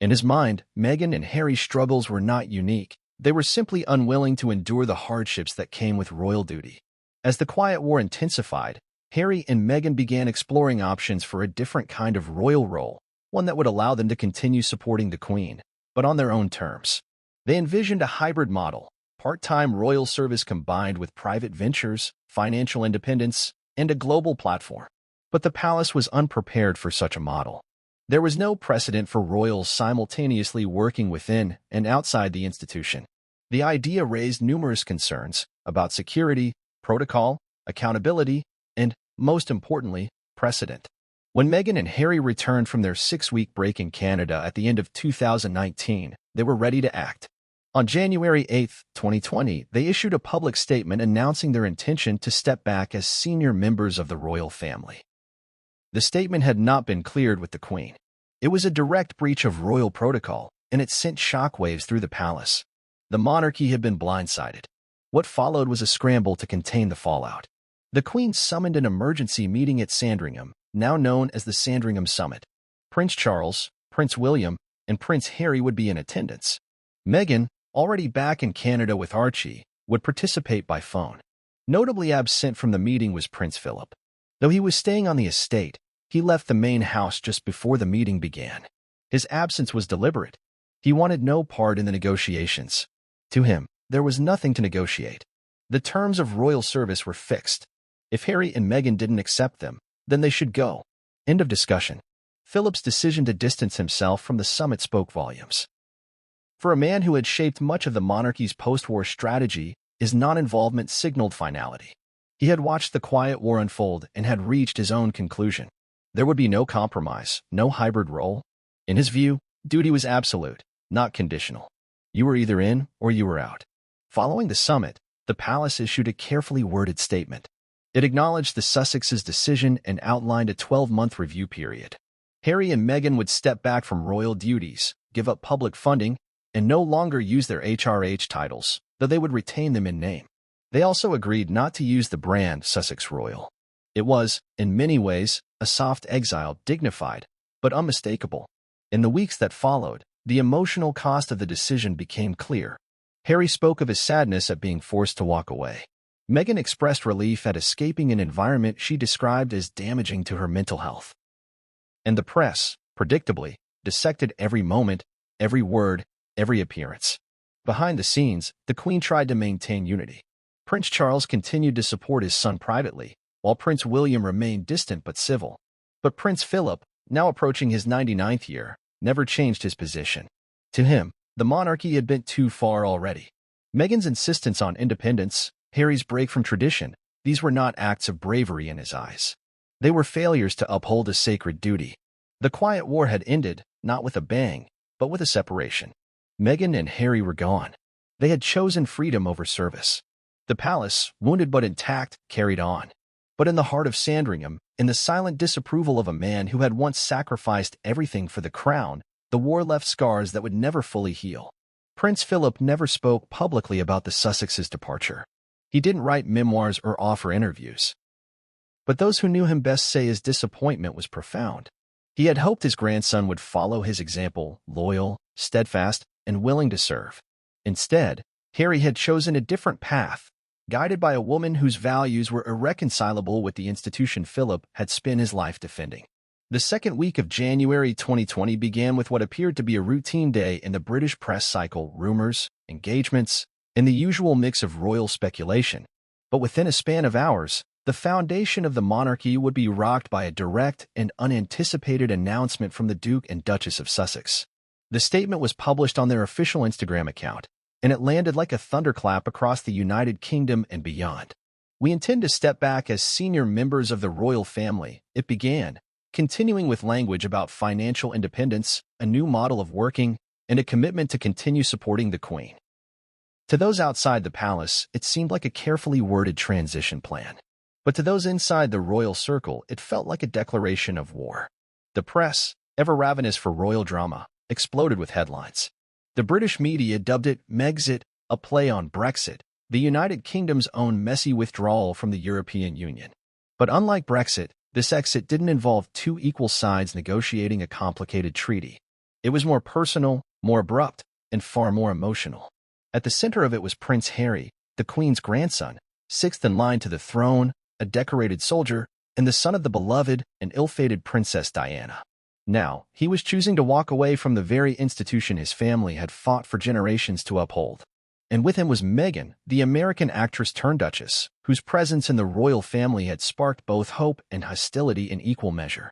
In his mind, Meghan and Harry's struggles were not unique. They were simply unwilling to endure the hardships that came with royal duty. As the quiet war intensified, Harry and Meghan began exploring options for a different kind of royal role, one that would allow them to continue supporting the Queen, but on their own terms. They envisioned a hybrid model, part-time royal service combined with private ventures, financial independence, and a global platform. But the palace was unprepared for such a model. There was no precedent for royals simultaneously working within and outside the institution. The idea raised numerous concerns about security, protocol, accountability, and, most importantly, precedent. When Meghan and Harry returned from their 6-week break in Canada at the end of 2019, they were ready to act. On January 8, 2020, they issued a public statement announcing their intention to step back as senior members of the royal family. The statement had not been cleared with the Queen. It was a direct breach of royal protocol, and it sent shockwaves through the palace. The monarchy had been blindsided. What followed was a scramble to contain the fallout. The Queen summoned an emergency meeting at Sandringham, now known as the Sandringham Summit. Prince Charles, Prince William, and Prince Harry would be in attendance. Meghan, already back in Canada with Archie, would participate by phone. Notably absent from the meeting was Prince Philip. Though he was staying on the estate, he left the main house just before the meeting began. His absence was deliberate. He wanted no part in the negotiations. To him, there was nothing to negotiate. The terms of royal service were fixed. If Harry and Meghan didn't accept them, then they should go. End of discussion. Philip's decision to distance himself from the summit spoke volumes. For a man who had shaped much of the monarchy's post-war strategy, his non-involvement signaled finality. He had watched the quiet war unfold and had reached his own conclusion. There would be no compromise, no hybrid role. In his view, duty was absolute, not conditional. You were either in or you were out. Following the summit, the palace issued a carefully worded statement. It acknowledged the Sussexes' decision and outlined a 12-month review period. Harry and Meghan would step back from royal duties, give up public funding, and no longer use their HRH titles, though they would retain them in name. They also agreed not to use the brand Sussex Royal. It was, in many ways, a soft exile, dignified, but unmistakable. In the weeks that followed, the emotional cost of the decision became clear. Harry spoke of his sadness at being forced to walk away. Meghan expressed relief at escaping an environment she described as damaging to her mental health. And the press, predictably, dissected every moment, every word, every appearance. Behind the scenes, the Queen tried to maintain unity. Prince Charles continued to support his son privately, while Prince William remained distant but civil. But Prince Philip, now approaching his 99th year, never changed his position. To him, the monarchy had been too far already. Meghan's insistence on independence, Harry's break from tradition, these were not acts of bravery in his eyes. They were failures to uphold a sacred duty. The quiet war had ended, not with a bang, but with a separation. Meghan and Harry were gone. They had chosen freedom over service. The palace, wounded but intact, carried on. But in the heart of Sandringham, in the silent disapproval of a man who had once sacrificed everything for the crown, the war left scars that would never fully heal. Prince Philip never spoke publicly about the Sussexes' departure. He didn't write memoirs or offer interviews. But those who knew him best say his disappointment was profound. He had hoped his grandson would follow his example, loyal, steadfast, and willing to serve. Instead, Harry had chosen a different path, guided by a woman whose values were irreconcilable with the institution Philip had spent his life defending. The second week of January 2020 began with what appeared to be a routine day in the British press cycle: rumors, engagements, and the usual mix of royal speculation. But within a span of hours, the foundation of the monarchy would be rocked by a direct and unanticipated announcement from the Duke and Duchess of Sussex. The statement was published on their official Instagram account, and it landed like a thunderclap across the United Kingdom and beyond. "We intend to step back as senior members of the royal family," it began, continuing with language about financial independence, a new model of working, and a commitment to continue supporting the Queen. To those outside the palace, it seemed like a carefully worded transition plan. But to those inside the royal circle, it felt like a declaration of war. The press, ever ravenous for royal drama, exploded with headlines. The British media dubbed it Mexit, a play on Brexit, the United Kingdom's own messy withdrawal from the European Union. But unlike Brexit, this exit didn't involve two equal sides negotiating a complicated treaty. It was more personal, more abrupt, and far more emotional. At the center of it was Prince Harry, the Queen's grandson, sixth in line to the throne, a decorated soldier, and the son of the beloved and ill-fated Princess Diana. Now, he was choosing to walk away from the very institution his family had fought for generations to uphold. And with him was Meghan, the American actress turned Duchess, whose presence in the royal family had sparked both hope and hostility in equal measure.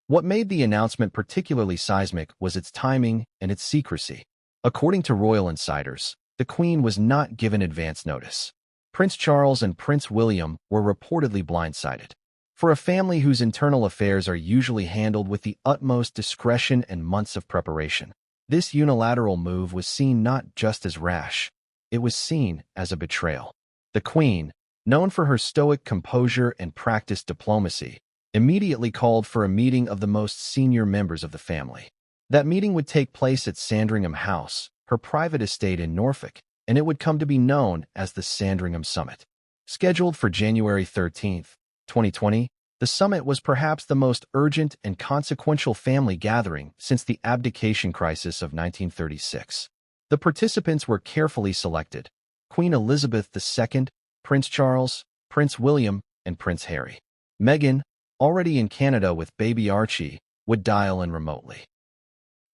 What made the announcement particularly seismic was its timing and its secrecy. According to royal insiders, the Queen was not given advance notice. Prince Charles and Prince William were reportedly blindsided. For a family whose internal affairs are usually handled with the utmost discretion and months of preparation, this unilateral move was seen not just as rash, it was seen as a betrayal. The Queen, known for her stoic composure and practiced diplomacy, immediately called for a meeting of the most senior members of the family. That meeting would take place at Sandringham House, her private estate in Norfolk, and it would come to be known as the Sandringham Summit. Scheduled for January 13, 2020, the summit was perhaps the most urgent and consequential family gathering since the abdication crisis of 1936. The participants were carefully selected: Queen Elizabeth II, Prince Charles, Prince William, and Prince Harry. Meghan, already in Canada with baby Archie, would dial in remotely.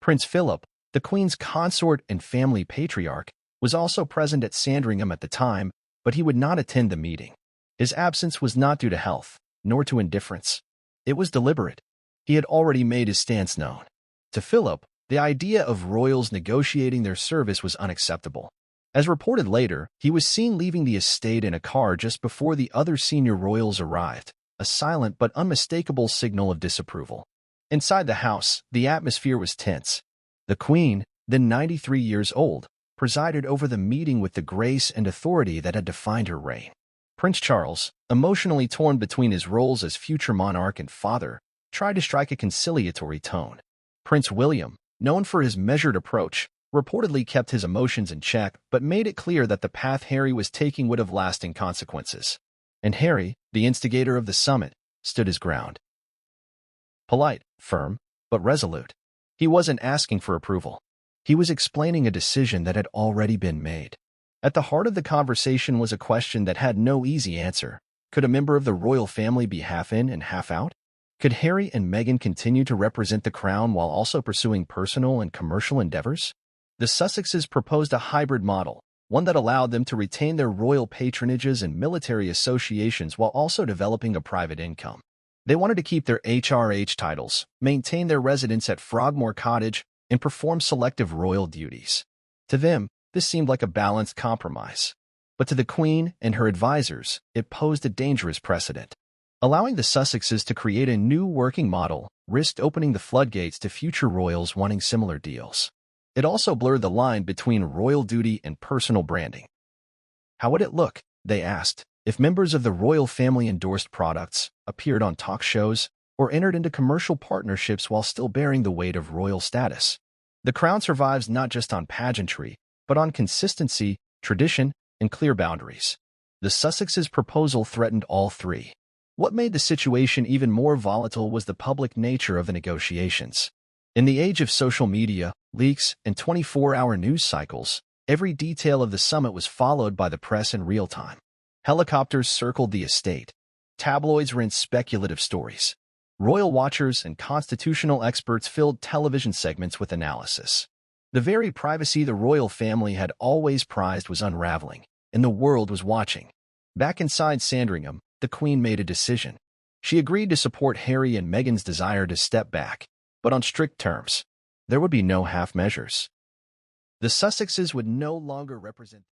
Prince Philip, the Queen's consort and family patriarch, was also present at Sandringham at the time, but he would not attend the meeting. His absence was not due to health, nor to indifference. It was deliberate. He had already made his stance known. To Philip, the idea of royals negotiating their service was unacceptable. As reported later, he was seen leaving the estate in a car just before the other senior royals arrived, a silent but unmistakable signal of disapproval. Inside the house, the atmosphere was tense. The Queen, then 93 years old, presided over the meeting with the grace and authority that had defined her reign. Prince Charles, emotionally torn between his roles as future monarch and father, tried to strike a conciliatory tone. Prince William, known for his measured approach, reportedly kept his emotions in check but made it clear that the path Harry was taking would have lasting consequences. And Harry, the instigator of the summit, stood his ground. Polite, firm, but resolute. He wasn't asking for approval. He was explaining a decision that had already been made. At the heart of the conversation was a question that had no easy answer. Could a member of the royal family be half in and half out? Could Harry and Meghan continue to represent the crown while also pursuing personal and commercial endeavors? The Sussexes proposed a hybrid model, one that allowed them to retain their royal patronages and military associations while also developing a private income. They wanted to keep their HRH titles, maintain their residence at Frogmore Cottage, and perform selective royal duties. To them, this seemed like a balanced compromise. But to the Queen and her advisors, it posed a dangerous precedent. Allowing the Sussexes to create a new working model risked opening the floodgates to future royals wanting similar deals. It also blurred the line between royal duty and personal branding. How would it look, they asked, if members of the royal family endorsed products, appeared on talk shows, or entered into commercial partnerships while still bearing the weight of royal status? The crown survives not just on pageantry, but on consistency, tradition, and clear boundaries. The Sussexes' proposal threatened all three. What made the situation even more volatile was the public nature of the negotiations. In the age of social media, leaks, and 24-hour news cycles, every detail of the summit was followed by the press in real time. Helicopters circled the estate. Tabloids ran speculative stories. Royal watchers and constitutional experts filled television segments with analysis. The very privacy the royal family had always prized was unraveling, and the world was watching. Back inside Sandringham, the Queen made a decision. She agreed to support Harry and Meghan's desire to step back, but on strict terms. There would be no half measures. The Sussexes would no longer represent